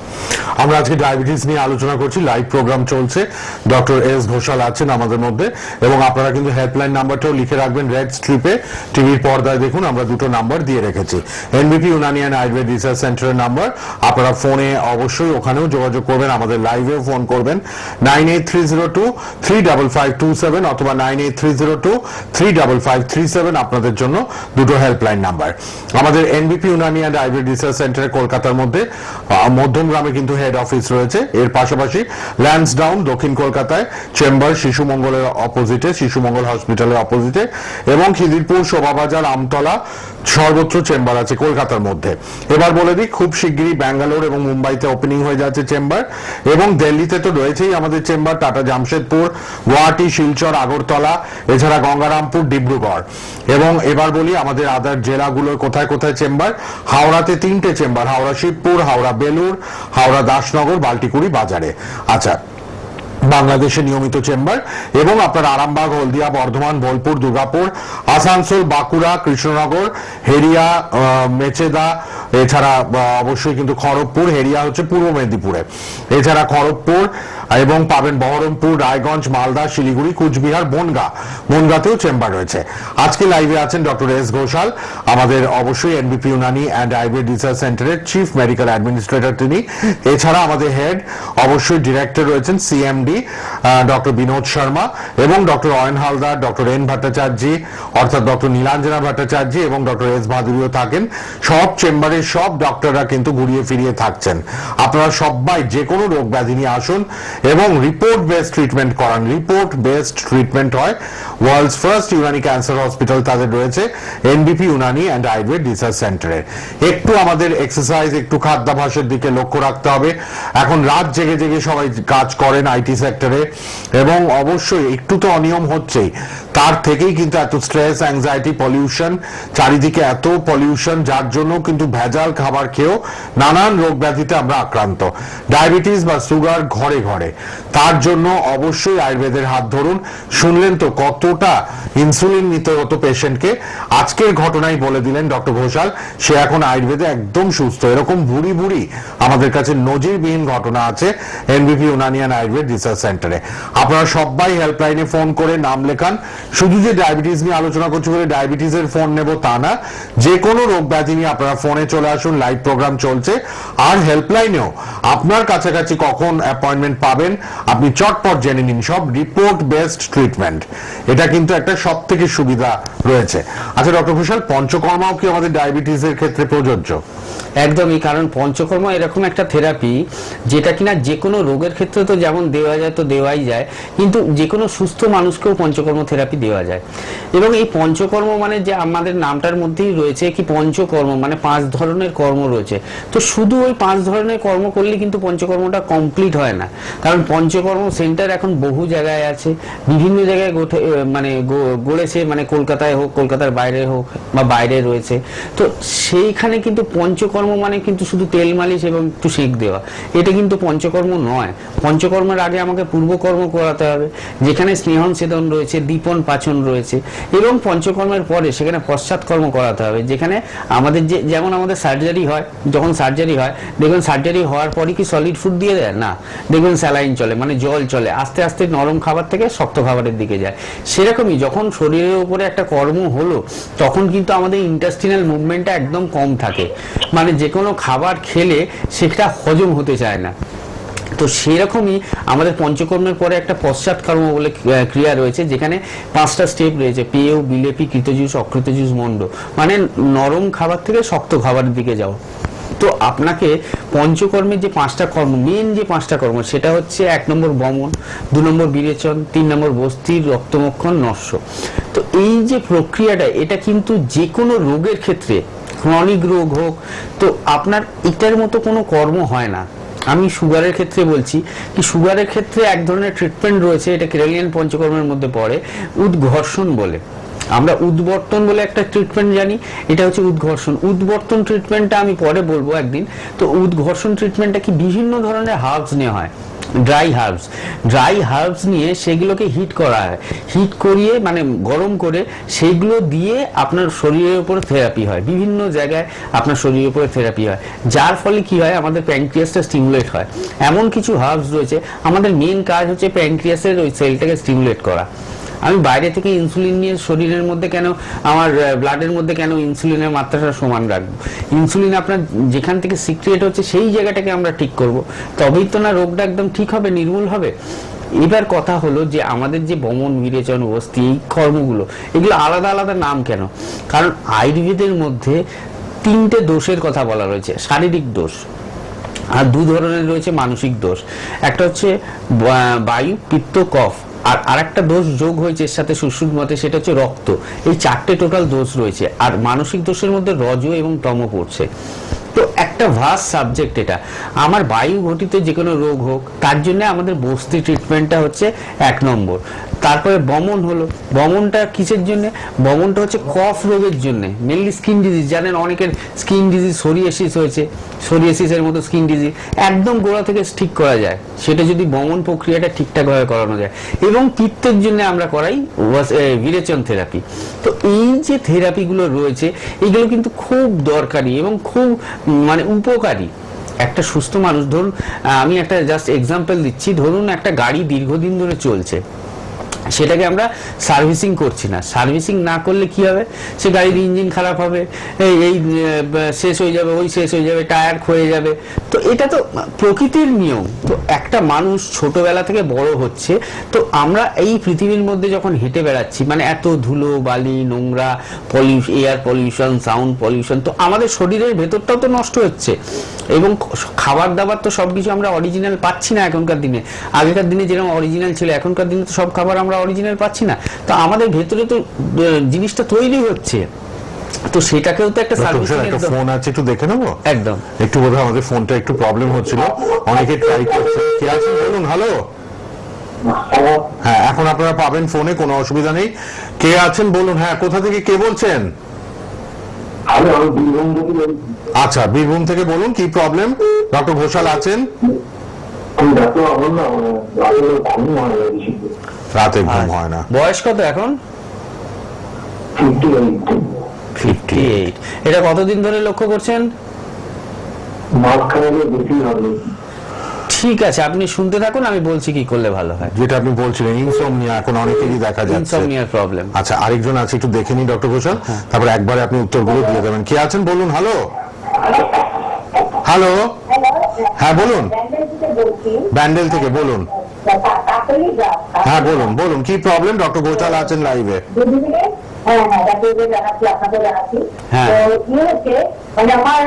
আমরা আজকে ডায়াবেটিস নিয়ে আলোচনা করছি, লাইভ প্রোগ্রাম চলছে, ডক্টর এস ঘোষাল আছেন আমাদের মধ্যে, এবং আপনারা কিন্তু হেল্পলাইন নাম্বারটাও লিখে রাখবেন রেড স্ট্রিপে, টিভির পর্দায় দেখুন আমরা দুটো নাম্বার দিয়ে রেখেছি, এনবিপি ইউনানি অ্যান্ড আয়ুর্বেদ রিসার্চ সেন্টারের নাম্বার। আপনারা ফোনে অবশ্যই ওখানেও যোগাযোগ করবেন, আমাদের লাইভেও ফোন করবেন 9830235527 অথবা 9830235537, আপনাদের জন্য দুটো হেল্পলাইন নাম্বার। আমাদের এনবিপি ইউনানি অ্যান্ড আয়ুর্বেদ রিসার্চ সেন্টারে কলকাতার মধ্যে মধ্যমগ্রামে কিন্তু হেড অফিস রয়েছে, এর পাশাপাশি ল্যান্সডাউন দক্ষিণ কলকাতায় চেম্বার শিশু মঙ্গলের অপোজিটে, শিশু মঙ্গল হসপিটালের অপোজিটে, এবং খিদিরপুর, শোভাবাজার, আমতলা, সর্বত্র চেম্বার আছে কলকাতার মধ্যে। এবার বলে দিই, খুব শিগগিরই ব্যাঙ্গালোর এবং মুম্বাইতে ওপেনিং হয়ে যাচ্ছে চেম্বার, এবং দিল্লিতে তো রয়েছেই আমাদের চেম্বার, টাটা জামশেদপুর, গুয়াহাটি, শিলচর, আগরতলা, এছাড়া গঙ্গারামপুর, ডিব্রুগড়। এবং এবার বলি আমাদের আদার জেলাগুলোর কোথায় কোথায় চেম্বার। হাওড়াতে 3টে চেম্বার, হাওড়া শিবপুর, হাওড়া বেলুর, হাওড়া দাসনগর, বাল্টিকুড়ি বাজারে। আচ্ছা, বাংলাদেশে নিয়মিত চেম্বার, এবং আপনার আরামবাগ, হলদিয়া, বর্ধমান, বোলপুর, দুর্গাপুর, আসানসোল, বাঁকুড়া, কৃষ্ণনগর, হেরিয়া, মেচেদা, এছাড়া অবশ্যই কিন্তু খড়গপুর, হেরিয়া হচ্ছে পূর্ব মেদিনীপুরে, এছাড়া খড়গপুর, এবং পাবেন বহরমপুর, রায়গঞ্জ, মালদা, শিলিগুড়ি, কুচবিহার, বনগাঁতেও চেম্বার রয়েছে। আজকে লাইভে আছেন ডক্টর এস ঘোষাল, আমাদের অবশ্যই এনবিপি ইউনানি অ্যান্ড আয়ুর্বেদ রিসার্চ সেন্টারের চিফ মেডিকেল অ্যাডমিনিস্ট্রেটর তিনি। এছাড়া আমাদের হেড অবশ্যই ডিরেক্টর রয়েছেন সিএমডি ডক্টর বিনোদ শর্মা, এবং doctor Ayan Haldar, doctor N Bhattacharjee অর্থাৎ ডক্টর নীলাঞ্জনা ভট্টাচার্যী, এবং ডক্টর এস ভাদুরীও থাকেন। সব চেম্বারে সব ডক্টররা কিন্তু ঘুরিয়ে ফিরিয়ে থাকছেন। আপনারা সবাই যে কোনো রোগ ব্যাধি নিয়ে আসুন এবং রিপোর্ট বেসড ট্রিটমেন্ট করান। রিপোর্ট বেসড ট্রিটমেন্ট হয়, world's first Unani cancer hospital তাদের রয়েছে, NBP Unani and Ayurveda research সেন্টারে। একটু আমাদের এক্সারসাইজ, একটু খাদ্যাভ্যাসের দিকে লক্ষ্য রাখতে হবে। এখন রাত জেগে জেগে সবাই কাজ করেন আইটি সেক্টরে, এবং অবশ্যই একটু তো অনিয়ম হচ্ছেই, তার থেকেই কিন্তু এত স্ট্রেস, অ্যাংজাইটি, পলিউশন, চারিদিকে এত পলিউশন, যার জন্য কিন্তু ভেজাল খাবার খেয়েও নানান রোগ ব্যাধিতে আমরা আক্রান্ত। ডায়াবেটিস বা সুগার ঘরে ঘরে, তার জন্য অবশ্যই আয়ুর্বেদের হাত ধরুন। শুনলেন তো কতটা ইনসুলিন নিতে হতো পেশেন্টকে, আজকের ঘটনাই বলে দিলেন ডক্টর ঘোষাল, সে এখন আয়ুর্বেদে একদম সুস্থ। এরকম বুড়ি বুড়ি আমাদের কাছে নজিরবিহীন ঘটনা আছে এনবিপি ইউনানি অ্যান্ড আয়ুর্বেদ রিসার্চ সেন্টারে। আপনারা সবাই হেল্পলাইনে ফোন করে নাম লেখান। শুধু যে ডায়াবেটিস নিয়ে আলোচনা করছি বলে ডায়াবেটিসের ফোন নেব তা না, যে কোনো রোগ ব্যাধি নিয়ে আপনারা ফোনে চলে আসুন, লাইভ প্রোগ্রাম চলছে। আর হেল্পলাইনেও আপনার কাছাকাছি কখন অ্যাপয়েন্টমেন্ট পাবেন আপনি চটপট জেনে নিন। সব রিপোর্ট বেসড ট্রিটমেন্ট, এটা কিন্তু একটা সব থেকে সুবিধা রয়েছে। আচ্ছা ডক্টর ঘোষাল, পঞ্চকর্মাও কি আমাদের ডায়াবেটিসের ক্ষেত্রে প্রযোজ্য? একদমই, কারণ পঞ্চকর্ম এরকম একটা থেরাপি যেটা কিনা যে কোনো রোগের ক্ষেত্রে তো যেমন দেওয়া যায় তো দেওয়াই যায়, কিন্তু যে কোনো সুস্থ মানুষকেও পঞ্চকর্ম থেরাপি দেওয়া যায়। এবং এই পঞ্চকর্ম মানে যে আমাদের নামটার মধ্যেই রয়েছে কি পঞ্চকর্ম মানে 5 ধরনের কর্ম রয়েছে। তো শুধু ওই 5 ধরনের কর্ম করলে কিন্তু পঞ্চকর্মটা কমপ্লিট হয় না, কারণ পঞ্চকর্ম সেন্টার এখন বহু জায়গায় আছে, বিভিন্ন জায়গায় গড়েছে, মানে কলকাতায় হোক, কলকাতার বাইরে হোক বা বাইরে রয়েছে। তো সেইখানে কিন্তু পঞ্চকর্ম মানে কিন্তু শুধু তেল মালিশ এবং একটু সেঁক দেওয়া, এটা কিন্তু পঞ্চকর্ম নয়। পঞ্চকর্মের আগে আমাকে পূর্বকর্ম করাতে হবে, যেখানে স্নেহন ছেদন রয়েছে, দীপন পাচন রয়েছে, এবং পঞ্চকর্মের পরে সেখানে পশ্চাৎকর্ম করাতে হবে, যেখানে আমাদের যেমন আমাদের সার্জারি হয়, যখন সার্জারি হয় দেখবেন সার্জারি হওয়ার পরে কি সলিড ফুড দিয়ে দেয় না, দেখবেন স্যালাইন চলে, মানে জল চলে, আস্তে আস্তে নরম খাবার থেকে শক্ত খাবারের দিকে যায়। সেরকমই যখন শরীরের উপরে একটা কর্ম হলো তখন কিন্তু আমাদের ইন্টেস্টিনাল মুভমেন্টটা একদম কম থাকে, মানে যে কোনো খাবার খেলে সেটা হজম হতে চায় না। তো সেরকমই আমাদের পঞ্চকর্মের পরে একটা পশ্চাৎকর্ম বলে ক্রিয়া রয়েছে, যেখানে 5টা স্টেপ রয়েছে, পেয়, বিলেপি, কৃতজুস, অকৃতজুস, মন্ড, মানে নরম খাবার থেকে শক্ত খাবারের দিকে যাও। তো আপনাকে পঞ্চকর্মের যে 5টা কর্ম, মেন যে 5টা কর্ম, সেটা হচ্ছে 1 নম্বর বমন, 2 নম্বর বিরেচন, 3 নম্বর বস্তির, রক্তমক্ষণ, নস্য। তো এই যে প্রক্রিয়াটা, এটা কিন্তু যে কোনো রোগের ক্ষেত্রে, ক্রনিক রোগ হোক, তো আপনার এটার মতো কোনো কর্ম হয় না। আমি সুগারের ক্ষেত্রে বলছি কি, সুগারের ক্ষেত্রে এক ধরনের ট্রিটমেন্ট রয়েছে, এটা কেরালিয়ান পঞ্চকর্মের মধ্যে পড়ে, উদ্ঘর্ষণ বলে। আমরা উদ্বর্তন বলে একটা ট্রিটমেন্ট জানি, এটা হচ্ছে উদ্ঘর্ষণ। উদ্বর্তন ট্রিটমেন্টটা আমি পরে বলবো একদিন। তো উদ্ঘর্ষণ ট্রিটমেন্টটা কি, বিভিন্ন ধরনের হার্বস নেওয়া হয়, ড্রাই হার্বস নিয়ে সেগুলোকে হিট করা হয়, হিট করিয়ে মানে গরম করে সেইগুলো দিয়ে আপনার শরীরের উপর থেরাপি হয়, বিভিন্ন জায়গায় আপনার শরীরের উপরে থেরাপি হয়, যার ফলে কি হয়, আমাদের প্যানক্রিয়াসটা স্টিমুলেট হয়। এমন কিছু হার্বস রয়েছে, আমাদের মেন কাজ হচ্ছে প্যানক্রিয়াসের ওই সেলটাকে স্টিমুলেট করা। আমি বাইরে থেকে ইনসুলিন নিয়ে শরীরের মধ্যে কেন, আমার ব্লাডের মধ্যে কেন ইনসুলিনের মাত্রাটা সমান রাখবো? ইনসুলিন আপনার যেখান থেকে সিক্রিয়েট হচ্ছে সেই জায়গাটাকে আমরা ঠিক করব, তবেই তো না রোগটা একদম ঠিক হবে, নির্মূল হবে। এবার কথা হলো যে আমাদের যে বমন, বিরেচন, বস্তি, এই কর্মগুলো, এগুলো আলাদা আলাদা নাম কেন? কারণ আয়ুর্বেদের মধ্যে 3টে দোষের কথা বলা রয়েছে, শারীরিক দোষ, আর 2 ধরনের রয়েছে মানসিক দোষ। একটা হচ্ছে বায়ু, পিত্ত, কফ, আর আরেকটা দোষ যোগ হয়েছে এর সাথে সুশ্রুতমতে, সেটা হচ্ছে রক্ত। এই 4টে টোটাল দোষ রয়েছে, আর মানসিক দোষের মধ্যে রজ এবং তম পড়ছে। তো একটা ভাস্ট সাবজেক্ট এটা। আমার বায়ু ঘটিত যে কোনো রোগ হোক, তার জন্য আমাদের বস্তি ট্রিটমেন্টটা হচ্ছে 1 নম্বর। তারপরে বমন হলো, বমনটা কিসের জন্য? বমনটা হচ্ছে কফ রোগের জন্য, মেনলি স্কিন ডিজিজ। জানেন অনেকের স্কিন ডিজিজ, সোরিয়াসিস হয়েছে, সোরিয়াসিসের মতো স্কিন ডিজিজ একদম গোড়া থেকে ঠিক করা যায়, সেটা যদি বমন প্রক্রিয়াটা ঠিকঠাকভাবে করানো যায়। এবং পিত্তের জন্য আমরা করাই বিরেচন থেরাপি। তো এই যে থেরাপিগুলো রয়েছে, এগুলো কিন্তু খুব দরকারি এবং খুব মানে উপকারী একটা সুস্থ মানুষ। ধরুন আমি একটা জাস্ট এক্সাম্পল দিচ্ছি, ধরুন একটা গাড়ি দীর্ঘদিন ধরে চলছে, সেটাকে আমরা সার্ভিসিং করছি না, সার্ভিসিং না করলে কি হবে, সে গাড়ির ইঞ্জিন খারাপ হবে, এই শেষ হয়ে যাবে, ওই শেষ হয়ে যাবে, টায়ার ক্ষয়ে যাবে। তো এটা তো প্রকৃতির নিয়ম। তো একটা মানুষ ছোটবেলা থেকে বড় হচ্ছে, তো আমরা এই পৃথিবীর মধ্যে যখন হেঁটে বেড়াচ্ছি, মানে এত ধুলো বালি, নোংরা, এয়ার পলিউশন, সাউন্ড পলিউশন, তো আমাদের শরীরের ভেতরটাও তো নষ্ট হচ্ছে। এবং খাবার দাবার তো সবকিছু আমরা অরিজিনাল পাচ্ছি না এখনকার দিনে। আগেকার দিনে যেরকম অরিজিনাল ছিল, এখনকার দিনে তো সব খাবার আমরা অরিজিনাল পাচ্ছি না। তো আমাদের ভেতরে তো জিনিসটা তৈরি হচ্ছে, তো সেটাকেও তো একটা সার্ভিসিং এর ফোন আছে, একটু দেখে নেবো। একদম, একটু বোধহয় আমাদের ফোনটা একটু প্রবলেম হচ্ছিল, অনেকে ট্রাই করছে। কে আছেন বলুন? হ্যালো। হ্যাঁ, এখন আপনারা পাবেন ফোনে, কোনো অসুবিধা নেই। কে আছেন বলুন? হ্যাঁ, কোথা থেকে কে বলছেন? আচ্ছা, বীরভূম থেকে বলুন, কি প্রবলেম? ডক্টর ঘোষাল আছেন। রাতে ঘুম হয় না। বয়স কত এখন? 58। এটা কতদিন ধরে লক্ষ্য করছেন? ঠিক আছে, আপনি শুনতে থাকুন, আমি বলছি কি করলে ভালো হয়। যেটা আপনি বলছিলেন ইনসোমনিয়া, এখন অনেকেরই দেখা যাচ্ছে ইনসোমনিয়ার প্রবলেম। আচ্ছা, আরেকজন আছে, একটু দেখে নিন ডক্টর ঘোষাল, তারপরে একবারে আপনি উত্তরগুলো দিয়ে দেবেন। কে আছেন বলুন? হ্যালো। হ্যালো। হ্যাঁ বলুন। ব্যান্ডেল থেকে বলুন। হ্যাঁ বলুন, বলুন কি প্রবলেম? ডক্টর ঘোষাল আছেন লাইভে। হ্যাঁ হ্যাঁ ডাক্তারকে জানাচ্ছি, আপনাকে জানাচ্ছি। হ্যাঁ। তো কি হচ্ছে, মানে আমার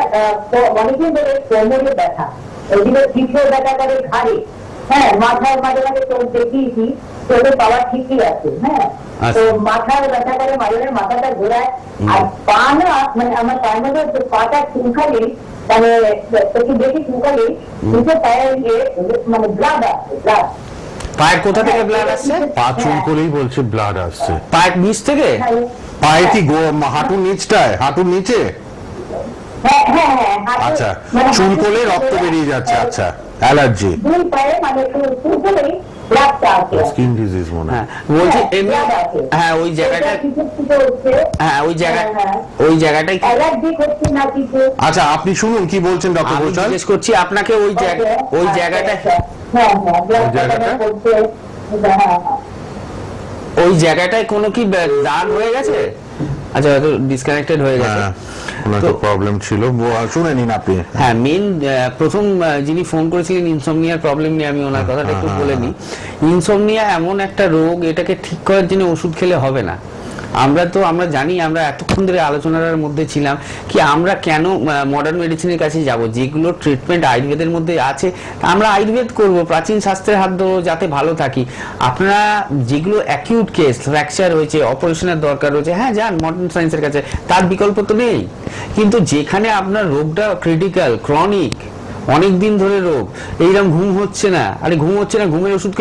অনেকদিন ধরে কোমরে ব্যথা, ওইদিকে পিঠে ব্যথা করে ঘাড়ে, হ্যাঁ মাথায় মাঝে মাঝে চোখ দেখিয়েছি, চোখের পাওয়ার ঠিকই আছে, হ্যাঁ। তো মাথার ব্যথা করে মাঝে মাঝে মাথাটা ঘোরায়, আর পা না মানে আমার পায়ের মধ্যে পাটা চুলকালে, মানে একটু বেশি চুলকালে দুটো পায়ে মানে ব্লাড আসছে, ব্লাড। পায়ের কোথা থেকে ব্লাড আসছে? পা চুল করেই বলছে ব্লাড আসছে। পায়ের নিচ থেকে? পায়ে কি হাঁটুর নিচটায়, হাঁটুর নিচে? হ্যাঁ হ্যাঁ হ্যাঁ আচ্ছা, চুল করলে রক্ত বেরিয়ে যাচ্ছে। আচ্ছা, অ্যালার্জি, দুই পায়ে মানে চুলকালেই ব্লাডটা আসে। স্কিন ডিজিজ মনে হয়। হ্যাঁ বলছি এমনি, হ্যাঁ ওই জায়গাটা, হ্যাঁ ওই জায়গাটাই। অ্যালার্জি করছে না কিছু? আচ্ছা, আপনি শুনুন কি বলছেন ডক্টর আমি ঘোষাল। জিজ্ঞেস করছি আপনাকে ওই জায়গাটা, হ্যাঁ হ্যাঁ ওই জায়গাটা? করছে, হ্যাঁ ওই জায়গাটায় কোনো কি দাগ হয়ে গেছে? আচ্ছা হয়তো ডিসকানেক্টেড হয়ে গেছে। হ্যাঁ, কোনো একটা প্রবলেম ছিল, শুনে নিন আপনি। হ্যাঁ মেইন প্রথম যিনি ফোন করেছিলেন ইনসমনিয়ার প্রবলেম নিয়ে, আমি ওনার কথাটা একটু বলে নিই। ইনসমনিয়া এমন একটা রোগ, এটাকে ঠিক করার জন্য ওষুধ খেলে হবে না। আমরা জানি, আমরা এতক্ষণ ধরে আলোচনার মধ্যে ছিলাম কি আমরা কেন মডার্ন মেডিসিনের কাছে যাব, যেগুলো ট্রিটমেন্ট আয়ুর্বেদের মধ্যে আছে আমরা আয়ুর্বেদ করব, প্রাচীন শাস্ত্রের হাত ধরবো যাতে ভালো থাকি। আপনারা যেগুলো অ্যাকিউট কেস, ফ্র্যাকচার হয়েছে, অপারেশনের দরকার রয়েছে, হ্যাঁ যান মডার্ন সায়েন্সের কাছে, তার বিকল্প তো নেই। কিন্তু যেখানে আপনার রোগটা ক্রিটিক্যাল, ক্রনিক, অনেক দিন ধরে রোগ, এইরকম ঘুম হচ্ছে না, আরে ঘুম হচ্ছে না, ঘুমের ওষুধ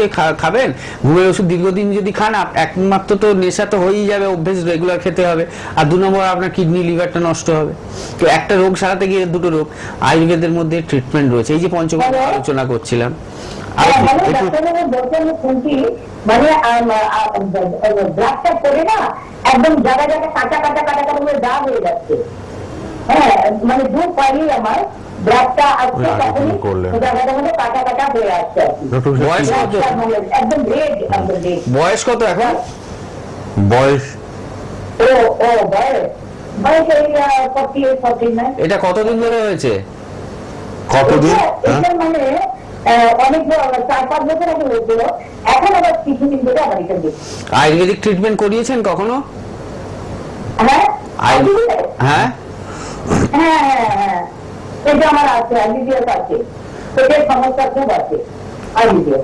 খাবেন? ঘুমের ওষুধ দীর্ঘদিন যদি খান, একমাত্র তো নেশা তো হয়েই যাবে, অভ্যেস রেগুলার খেতে হবে, আর 2 নম্বর আপনার কিডনি লিভারটা নষ্ট হবে। তো একটা রোগ সারাতে গিয়ে দুটো রোগ। আয়ুর্বেদের মধ্যে ট্রিটমেন্ট রয়েছে, এই যে পঞ্চকর্ম আলোচনা করছিলাম। আর মানে ব্লাডটা পড়ে না একদম জায়গা জায়গা কাটা কাটা কাটা কাটা করে দাগ হয়ে যাচ্ছে, হ্যাঁ মানে দু পায়ে আমার ব্লাডটা আসছে, তখনই জায়গাটা মধ্যে কাটা কাটা হয়ে আসছে। বয়স কত? একদম রেড, একদম রেড। বয়স কত এখন? বয়স ও ও বয়স বয়স এই 48 49। এটা কতদিন ধরে হয়েছে? কতদিন? এটা মানে অনেক 4-5 বছর আগে হয়েছিল, এখন আবার কিছুদিন ধরে আবার এটা দেখছি। আয়ুর্বেদিক ট্রিটমেন্ট করিয়েছেন কখনো? হ্যাঁ হ্যাঁ হ্যাঁ হ্যাঁ হ্যাঁ এটা আমার আছে, আইবিডিএস আছে, পেটের সমস্যা খুব আছে আইবিডিএস।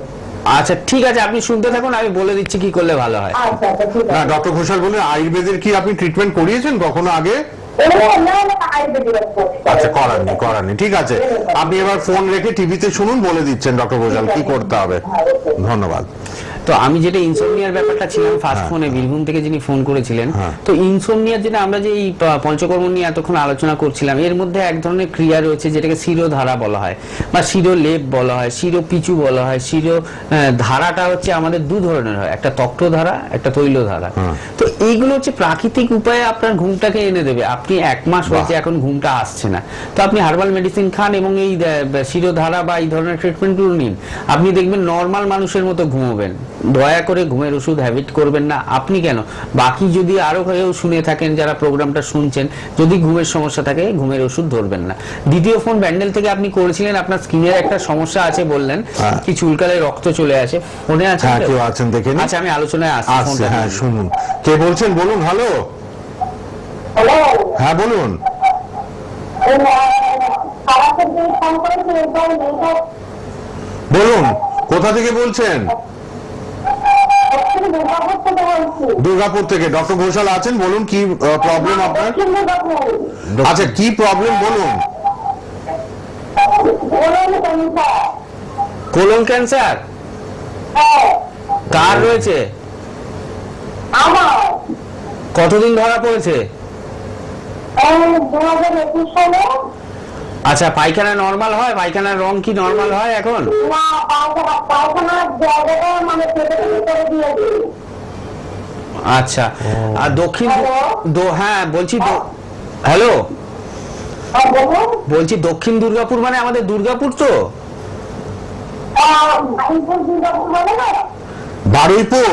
আচ্ছা ঠিক আছে, আপনি শুনতে থাকুন, আমি বলে দিচ্ছি কি করলে ভালো হয়। আচ্ছা আচ্ছা ঠিক না আছে। ডক্টর ঘোষাল বলে আয়ুর্বেদের কি আপনি ট্রিটমেন্ট করিয়েছেন কখনো আগে? না না আইবিডিএস। আচ্ছা, করাননি, ঠিক আছে। আপনি এবার ফোন রেখে টিভিতে শুনুন, বলে দিচ্ছেন ডক্টর ঘোষাল কি করতে হবে। ধন্যবাদ। তো আমি যেটা ইনসোমনিয়ার ব্যাপারটা ছিলাম ফার্স্ট ফোনে, বীরভূম থেকে যিনি ফোন করেছিলেন, তো ইনসোমনিয়ার জন্য আমরা যে এই পঞ্চকর্ম নিয়ে এতক্ষণ আলোচনা করছিলাম, এর মধ্যে এক ধরনের ক্রিয়া রয়েছে যেটাকে শিরোধারা বলা হয়, বা শিরোলেপ বলা হয়, শিরোপিচু বলা হয়। ধারাটা হচ্ছে আমাদের দু ধরনের হয়, একটা তক্তধারা, একটা তৈলধারা। তো এইগুলো হচ্ছে প্রাকৃতিক উপায়ে আপনার ঘুমটাকে এনে দেবে। আপনি 1 মাস হয়েছে এখন ঘুমটা আসছে না, তো আপনি হার্বাল মেডিসিন খান এবং এই শিরোধারা বা এই ধরনের ট্রিটমেন্টগুলো নিন, আপনি দেখবেন নর্মাল মানুষের মতো ঘুমোবেন। দয়া করে ঘুমের ওষুধ হ্যাবিট করবেন না। আপনি কেন, বাকি যদি আরো কেউ শুনে থাকেন যারা প্রোগ্রামটা শুনছেন, যদি ঘুমের সমস্যা থাকে ঘুমের ওষুধ ধরবেন না। দ্বিতীয় ফোন ব্যান্ডেল থেকে আপনি করেছিলেন, আপনার স্কিনের একটা সমস্যা আছে বললেন, কি চুলকালে রক্ত চলে আসে, মনে আছে? হ্যাঁ, কেউ আছেন দেখে নিন। আচ্ছা আমি আলোচনায় আসছি। হ্যাঁ শুনুন, কে বলছেন বলুন। হ্যালো, হ্যালো হ্যাঁ বলুন। বলুন, কোথা থেকে বলছেন? দুর্গাপুর থেকে। ডক্টর ঘোষাল আছেন, বলুন কি প্রবলেম আপনার? আচ্ছা, কি প্রবলেম বলুন। কোলন ক্যান্সার কার রয়েছে? কতদিন ধরা পড়েছে? আচ্ছা, পায়খানা নরমাল হয়? পায়খানার রং কি নরমাল হয় এখন? আচ্ছা, আর দক্ষিণ, হ্যাঁ বলছি, হ্যালো বলছি দক্ষিণ দুর্গাপুর মানে আমাদের দুর্গাপুর তো? বারুইপুর?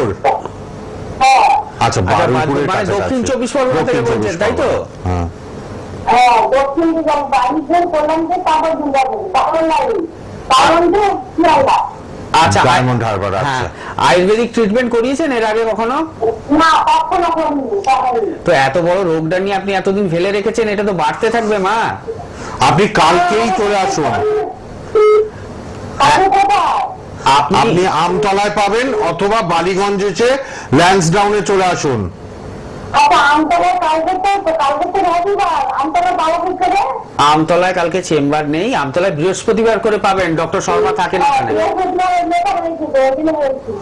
আচ্ছা, বারুইপুরের মানে কাছাকাছি। দক্ষিণ 24 পরগনা থেকে বলছেন তাই তো? হ্যাঁ, দক্ষিণ বাড়িপুর করলাম যে তারপর দুর্গাপুর, তারপর লাইন, তারপর শিয়ালদা। আচ্ছা, ডায়মন্ড হারবার। হ্যাঁ, আচ্ছা, আয়ুর্বেদিক ট্রিটমেন্ট করিয়েছেন এর আগে কখনো? না, কখনো করিনি। তো এত বড় রোগটা নিয়ে আপনি এতদিন ফেলে রেখেছেন, এটা তো বাড়তে থাকবে মা। আপনি কালকেই চলে আসুন। কালকে কোথায়? আপনি আমতলায় পাবেন অথবা বালিগঞ্জ এসে ল্যান্সডাউনে চলে আসুন। আচ্ছা, আমতলায় কালকে তো রবিবার, আমতলায় পাবো কি করে? আমতলায় কালকে চেম্বার নেই, আমতলায় বৃহস্পতিবার করে পাবেন, ডক্টর শর্মা থাকেন এখানে।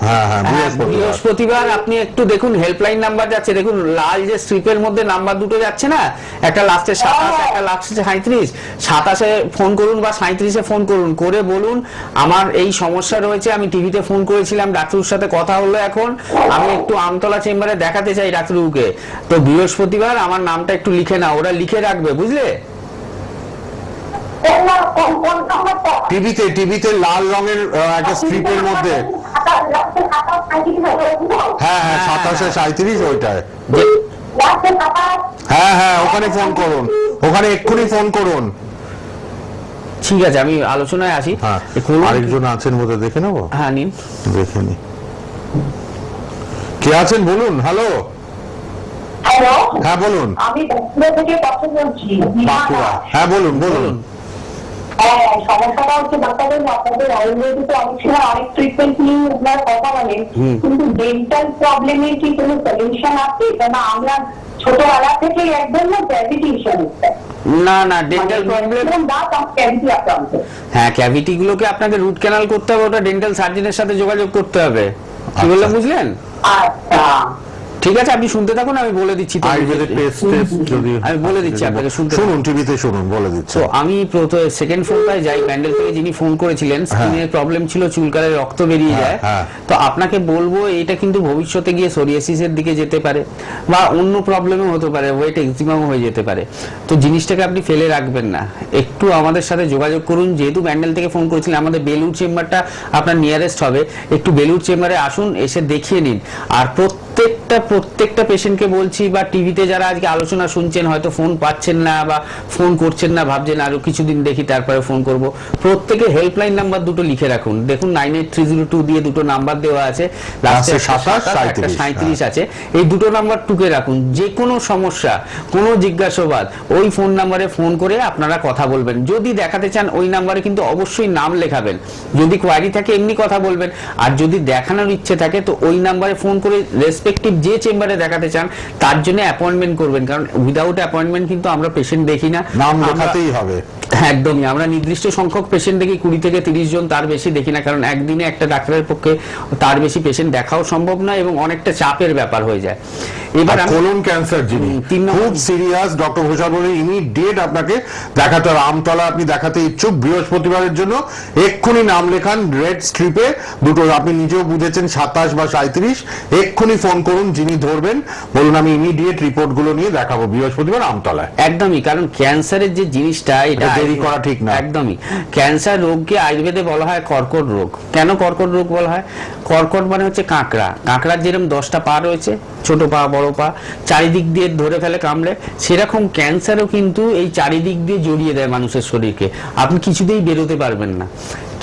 হ্যাঁ হ্যাঁ, হ্যাঁ, বৃহস্পতিবার। বৃহস্পতিবার আপনি একটু দেখুন, হেল্পলাইন নাম্বার যাচ্ছে, দেখুন লাল যে স্ট্রিপের মধ্যে নাম্বার দুটো যাচ্ছে না, একটা লাস্টে 27, একটা লাস্টে 37। 27-এ ফোন করুন বা 37-এ ফোন করুন, করে বলুন আমার এই সমস্যা রয়েছে, আমি টিভিতে ফোন করেছিলাম, ডাক্তারবাবুর সাথে কথা হলো, এখন আমি একটু আমতলা চেম্বারে দেখাতে চাই ডাক্তারবাবুকে। তো বৃহস্পতিবার আমার নামটা একটু লিখে নাও, ওরা লিখে রাখবে, বুঝলে? টিভিতে লাল রঙের একটা স্ট্রিপের মধ্যে, হ্যাঁ হ্যাঁ, 27-37 ওইটায়। হ্যাঁ হ্যাঁ, ওখানে ফোন করুন, ওখানে এক্ষুনি ফোন করুন। ঠিক আছে, আমি আলোচনায় আসি। হ্যাঁ, করুন। আরেকজন আছেন বোধহয়, দেখে নেবো। হ্যাঁ, নিন। দেখে নি, কে আছেন বলুন। হ্যালো, হ্যালো, হ্যাঁ বলুন। আমি বাঁকুড়া থেকে কথা বলছি। বাঁকুড়া, হ্যাঁ বলুন বলুন। হ্যাঁ, সমস্যাটা হচ্ছে ডাক্তারবাবু, আপনাদের আয়ুর্বেদিতে অনেক সময় অনেক ট্রিটমেন্ট নিয়ে আপনারা কথা বলেন, কিন্তু ডেন্টাল প্রবলেমের কি কোনো সলিউশন আছে? কেন আমরা ছোটবেলা থেকে একদম না ক্যাভিটি ইস্যু হচ্ছে। না না, ডেন্টাল প্রবলেম, দাঁত আমার ক্যাভিটি আক্রান্ত। হ্যাঁ, ক্যাভিটি গুলোকে আপনাকে রুট ক্যানাল করতে হবে, ওটা ডেন্টাল সার্জনের সাথে যোগাযোগ করতে হবে। কি বললাম বুঝলেন? আচ্ছা, ঠিক আছে, আপনি শুনতে থাকুন, আমি বলে দিচ্ছি। তো আয়ুর্বেদিক পেস্ট যদি আমি বলে দিচ্ছি আপনাকে, শুনতে শুনুন, টিভিতে শুনুন, বলে দিচ্ছি। তো আমি সেকেন্ড ফ্লোরটায় যাই, প্যান্ডেল থেকে যিনি ফোন করেছিলেন, স্কিনের প্রবলেম ছিল, চুলকালে রক্ত বেরিয়ে যায়। হ্যাঁ। তো আপনাকে বলবো এটা কিন্তু ভবিষ্যতে গিয়ে সোরিয়াসিসের দিকে যেতে পারে বা অন্য প্রবলেমও হতে পারে, ওয়েট এক্সিমাও হয়ে যেতে পারে। তো জিনিসটাকে আপনি ফেলে রাখবেন না, একটু আমাদের সাথে যোগাযোগ করুন। যেহেতু প্যান্ডেল থেকে ফোন করেছিলেন, আমাদের বেলুড় চেম্বারটা আপনার নিয়ারেস্ট হবে, একটু বেলুড় চেম্বারে আসুন, এসে দেখিয়ে নিন। আর প্রত্যেকটা পেশেন্টকে বলছি, বা টিভিতে যারা আজকে আলোচনা শুনছেন, হয়তো ফোন পাচ্ছেন না বা ফোন করছেন না, ভাবছেন আরো কিছুদিন দেখি তারপরে ফোন করব, প্রত্যেকে হেল্পলাইন নাম্বার দুটো লিখে রাখুন। দেখুন 98302 দিয়ে দুটো নাম্বার দেওয়া আছে, লাস্টে 37 আছে, এই দুটো নাম্বার টুকে রাখুন। যে কোনো সমস্যা, কোনো জিজ্ঞাসাবাদ ওই ফোন নাম্বারে ফোন করে আপনারা কথা বলবেন। যদি দেখাতে চান ওই নাম্বারে কিন্তু অবশ্যই নাম লেখাবেন, যদি কোয়ারি থাকে এমনি কথা বলবেন, আর যদি দেখানোর ইচ্ছে থাকে তো ওই নাম্বারে ফোন করে রেসপেক্টিভ যে চেম্বারে দেখাতে চান তার জন্য অ্যাপয়েন্টমেন্ট করবেন। কারণ উইদাউট অ্যাপয়েন্টমেন্ট কিন্তু আমরা পেশেন্ট দেখি না, নাম লেখাতেই হবে। একদমই, আমরা নির্দিষ্ট সংখ্যক পেশেন্ট দেখি, 20 থেকে 30 জন, তার বেশি দেখি না। কারণ একদিনে একটা ডাক্তারের পক্ষে তার বেশি পেশেন্ট দেখাও সম্ভব নয় এবং অনেকটা চাপের ব্যাপার হয়ে যায়। এবার কোলন ক্যান্সার যিনি খুব সিরিয়াস, ডক্টর ঘোষাল বলে ইমিডিয়েট আপনাকে দেখাতে হবে। আমতলা আপনি দেখাতে ইচ্ছুক, বৃহস্পতিবারের জন্য এক্ষুনি নাম লেখান রেড স্ট্রিপে দুটো, আপনি নিজেও বুঝেছেন 27 বা 37, এক্ষুনি ফোন করুন, যিনি ধরবেন বলুন আমি ইমিডিয়েট রিপোর্ট গুলো নিয়ে দেখাবো বৃহস্পতিবার আমতলায়। একদমই, কারণ ক্যান্সারের যে জিনিসটা, এটা দেরি করা ঠিক না। একদমই, ক্যান্সার রোগকে আয়ুর্বেদে বলা হয় কর্কট রোগ। কেন কর্কট রোগ বলা হয়? কর্কট মানে হচ্ছে কাঁকড়া, কাঁকড়ার যেরকম 10টা পা রয়েছে, ছোট পা বড় পা, চারিদিক দিয়ে ধরে ফেলে কামড়ে, সেরকম ক্যান্সারও কিন্তু এই চারিদিক দিয়ে জড়িয়ে দেয় মানুষের শরীরকে, আপনি কিছুতেই বেরোতে পারবেন না।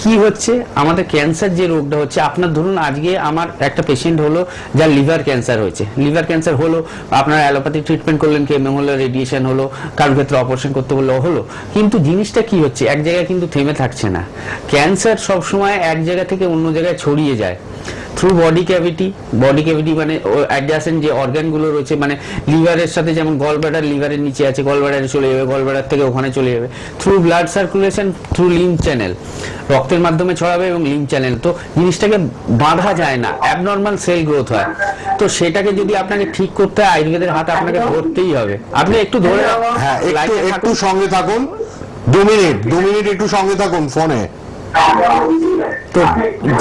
কি হচ্ছে আমাদের ক্যান্সার যে রোগটা হচ্ছে, আপনার ধরুন আজকে আমার একটা পেশেন্ট হলো যার লিভার ক্যান্সার হয়েছে, লিভার ক্যান্সার হলো, আপনার অ্যালোপ্যাথি ট্রিটমেন্ট করলেন, কেমো হলো, রেডিয়েশন হলো, কারোর ক্ষেত্রে অপারেশন করতে বললো, হলো, কিন্তু জিনিসটা কি হচ্ছে, এক জায়গায় কিন্তু থেমে থাকছে না। ক্যান্সার সবসময় এক জায়গা থেকে অন্য জায়গায় ছড়িয়ে যায় থ্রু বডি ক্যাভিটি মানে অ্যাডজাসেন্ট যে অর্গানগুলো রয়েছে, মানে লিভারের সাথে যেমন গল ব্লাডার লিভারের নিচে আছে, গল ব্লাডারে চলে যাবে, গল ব্লাডার থেকে ওখানে চলে যাবে, through blood circulation, through lymph channel, রক্তের মাধ্যমে ছড়াবে এবং লিম্ফ চ্যানেল। তো জিনিসটাকে বাঁধা যায় না, অ্যাবনর্মাল সেল গ্রোথ হয়। তো সেটাকে যদি আপনাকে ঠিক করতে হয়, আয়ুর্বেদের হাত আপনাকে ধরতেই হবে। আপনি একটু ধরে হ্যাঁ, একটু সঙ্গে থাকুন, 2 মিনিট একটু সঙ্গে থাকুন ফোনে। তো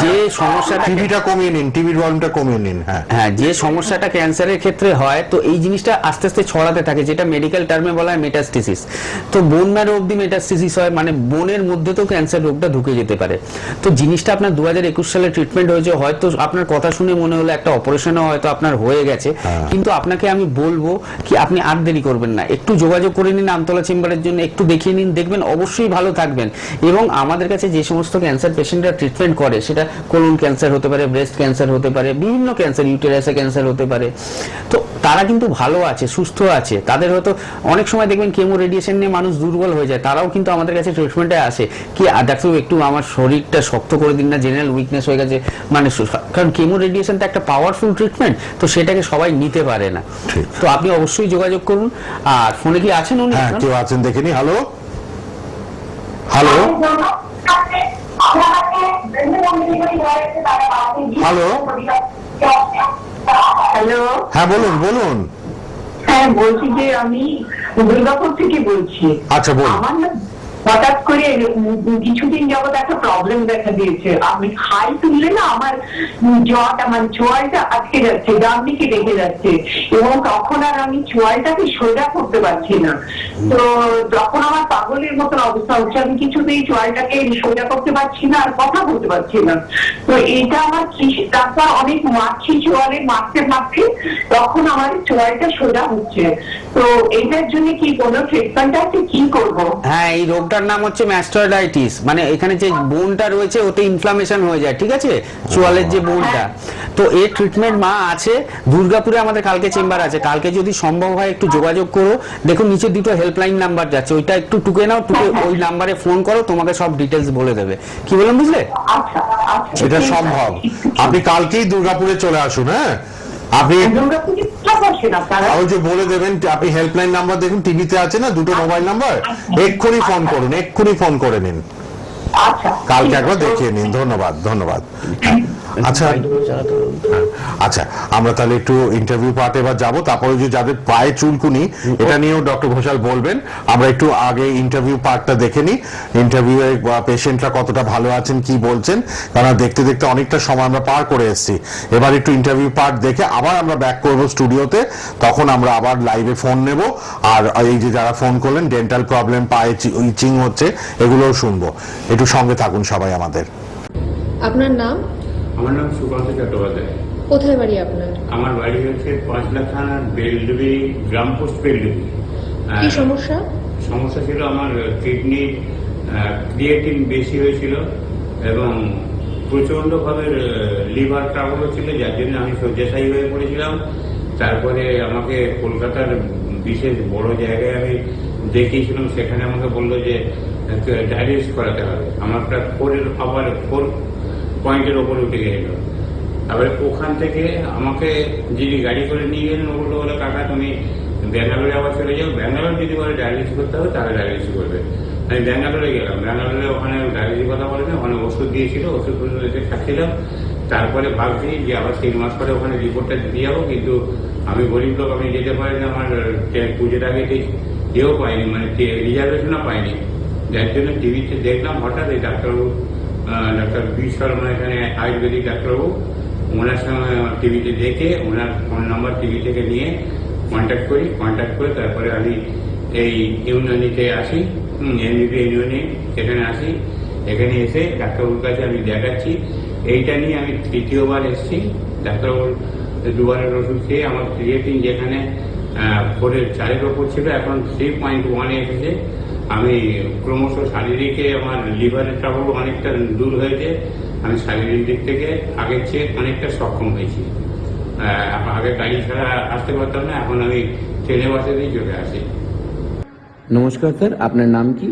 যে সমস্যাটা, টিভিটা কমিয়ে নিন, টিভির ভলিউমটা কমিয়ে নিন। হ্যাঁ, যে সমস্যাটা ক্যান্সারের ক্ষেত্রে হয়, তো এই জিনিসটা আস্তে আস্তে ছড়াতে থাকে, যেটা মেডিকেল টার্মে বলা হয় মেটাস্টেসিস। তো বোন ম্যারো অবধি মেটাস্টেসিস হয়, মানে বোনের মধ্যে তো ক্যান্সার রোগটা ঢুকে যেতে পারে। তো জিনিসটা আপনার 2021 সালে ট্রিটমেন্ট হয়েছে, হয়তো আপনার কথা শুনে মনে হলো একটা অপারেশনও হয়তো আপনার হয়ে গেছে, কিন্তু আপনাকে আমি বলবো কি আপনি আর দেরি করবেন না, একটু যোগাযোগ করে নিন আমতলা চেম্বারের জন্য, একটু দেখিয়ে নিন, দেখবেন অবশ্যই ভালো থাকবেন। এবং আমাদের কাছে যে সমস্ত সমস্ত ক্যান্সার পেশেন্টরা ট্রিটমেন্ট করে, সেটা কোলন ক্যান্সার হতে পারে, ব্রেস্ট ক্যান্সার হতে পারে, বিভিন্ন ক্যান্সার, ইউটেরাসে ক্যান্সার হতে পারে, তো তারা কিন্তু ভালো আছে, সুস্থ আছে। তাদের হয়তো অনেক সময় দেখবেন কেমো রেডিয়েশন নিয়ে মানুষ দুর্বল হয়ে যায়, তারাও কিন্তু আমাদের কাছে ট্রিটমেন্টে আসে কি ডাক্তারবাবু একটু আমার শরীরটা শক্ত করে দিন না, জেনারেল উইকনেস হয়ে গেছে, মানে কারণ কেমো রেডিয়েশনটা একটা পাওয়ারফুল ট্রিটমেন্ট, তো সেটাকে সবাই নিতে পারে না। তো আপনি অবশ্যই যোগাযোগ করুন। আর ফোনে কি আছেন উনি? হ্যাঁ, কেউ আছেন দেখে নি। হ্যালো হ্যালো হ্যালো, হ্যালো, হ্যাঁ বলুন বলুন। হ্যাঁ বলছি যে আমি দুর্গাপুর থেকে বলছি। আচ্ছা বলুন। আমার না হঠাৎ করে কিছুদিন যাবত একটা প্রবলেম দেখা দিয়েছে। আমি খাই তুললে না আমার জলটা মানে চোয়ালটা আটকে যাচ্ছে, ডান দিকে রেখে যাচ্ছে, এবং তখন আর আমি চোয়ালটাকে সোজা করতে পারছি না। তো তখন আমার পাগলের মতন অবস্থা হচ্ছে, আমি কিছুতেই চোয়ালটাকে সোজা করতে পারছি না আর কথা বলতে পারছি না। তো এটা আমার তারপর অনেক মারছি, চোয়ালে মারতে মারতে তখন আমার চোয়ালটা সোজা হচ্ছে। তো এইটার জন্য কি কোনো ট্রিটমেন্ট আছে, কি করবো? হ্যাঁ, এই রোগটার নাম হচ্ছে ম্যাস্টার্ডাইটিস, মানে এখানে যে বোনটা রয়েছে ওতে ইনফ্লামেশন হয়ে যায়, ঠিক আছে, চোয়ালের যে বোনটা। তো এর ট্রিটমেন্ট মা আছে দুর্গাপুরে, আমাদের কালকে চেম্বার আছে, কালকে যদি সম্ভব হয় একটু যোগাযোগ করো। দেখো নিচে দুটো হেল্পলাইন নাম্বার যাচ্ছে, ওইটা একটু টুকে নাও, টুকে ওই নাম্বারে ফোন করো, তোমাকে সব ডিটেলস বলে দেবে। কি বললাম বুঝলে? আচ্ছা আচ্ছা, এটা সম্ভব। আপনি কালকেই দুর্গাপুরে চলে আসুন। হ্যাঁ, আপনি ওই যে বলে দেবেন, আপনি হেল্পলাইন নাম্বার দেখুন টিভিতে আছে না, দুটো মোবাইল নাম্বার, এক্ষুনি ফোন করুন, এক্ষুনি ফোন করে নিন, কালকে একবার দেখিয়ে নিন। ধন্যবাদ ধন্যবাদ। আচ্ছা আচ্ছা, আমরা তাহলে একটু ইন্টারভিউ পার্টে এবার যাবো, তারপরে যে যাদের পায়ে চুলকুনি এটা নিয়েও ডক্টর ঘোষাল বলবেন। আমরা একটু আগে ইন্টারভিউ পার্টটা দেখে নিই, ইন্টারভিউয়ে পেশেন্টরা কতটা ভালো আছেন, কি বলছেন, কারণ দেখতে দেখতে অনেকটা সময় আমরা পার করে এসেছি। এবার একটু ইন্টারভিউ পার্ট দেখে আবার আমরা ব্যাক করবো স্টুডিওতে, তখন আমরা আবার লাইভে ফোন নেব। আর এই যে যারা ফোন করলেন ডেন্টাল প্রবলেম, পায়ে ইচিং হচ্ছে, এগুলোও শুনবো। একটু সঙ্গে থাকুন সবাই আমাদের। আপনার নাম? আমার নাম সুকান্ত চট্টোপাধ্যায়। কোথায় বাড়ি আপনার? আমার বাড়ি হচ্ছে পাঁচলা থানার বেলডুবি, গ্রাম পোস্ট বেলডুবি। কি সমস্যা? সমস্যা ছিল আমার কিডনি ক্রিয়েটিন বেশি হয়েছিল এবং প্রচণ্ডভাবে লিভার ট্রাবল হচ্ছিল, যার জন্য আমি শয্যাশায়ী হয়ে পড়েছিলাম। তারপরে আমাকে কলকাতার বিশেষ বড় জায়গায় আমি দেখিয়েছিলাম, সেখানে আমাকে বললো যে ডায়ালিসিস করাতে হবে। আমার প্রায় 4 পয়েন্টের ওপরে উঠে গেছিল। তারপরে ওখান থেকে আমাকে যিনি গাড়ি করে নিয়ে গেলেন ও বলে কাকা তুমি ব্যাঙ্গালোরে আবার চলে যাও, ব্যাঙ্গালোর যদি বলে ডায়ালিসিস করতে হবে তাহলে ডায়ালিসিস করবে। আমি ব্যাঙ্গালোরে গেলাম, ব্যাঙ্গালোরে ওখানে ডায়ালিসিস কথা বলেনি, ওখানে ওষুধ দিয়েছিল, ওষুধ এসে খাচ্ছিলাম। তারপরে ভাবছি যে আবার 3 মাস পরে ওখানে রিপোর্টটা দিয়ে যাবো, কিন্তু আমি গরিব লোক, আমি যেতে পারি না, আমার পুজোর আগে ঠিক কেউ পাইনি, মানে রিজার্ভেশনও পাইনি। যার জন্য টিভিতে দেখলাম হঠাৎ এই ডাক্তারবাবু, ডাক্তার বি শর্মা, এখানে আয়ুর্বেদিক ডাক্তারবাবু, ওনার সঙ্গে টিভিতে দেখে ওনার ফোন নাম্বার টিভি থেকে নিয়ে কন্ট্যাক্ট করে তারপরে আমি এই ইউনানিতে আসি, এনবিপি ইউনানি এখানে আসি। এখানে এসে ডাক্তারবাবুর কাছে আমি দেখাচ্ছি। এইটা নিয়ে আমি 3য় বার এসেছি। ডাক্তারবাবুর 2বারের ওষুধ খেয়ে আমার ক্রিয়েটিন যেখানে 4-এর ওপর ছিল এখন 3.1 এসেছে। আমি ক্রমশ শারীরিকে আমার লিভারের ট্রাবল অনেকটা দূর হয়েছে। আমি শারীরিক দিক থেকে আগের চেয়ে অনেকটা সক্ষম হয়েছি। আগে গাড়ি ছাড়া আসতে পারতাম না, এখন আমি ট্রেনে বাসেতেই চলে আসি। নমস্কার স্যার, আপনার নাম কি?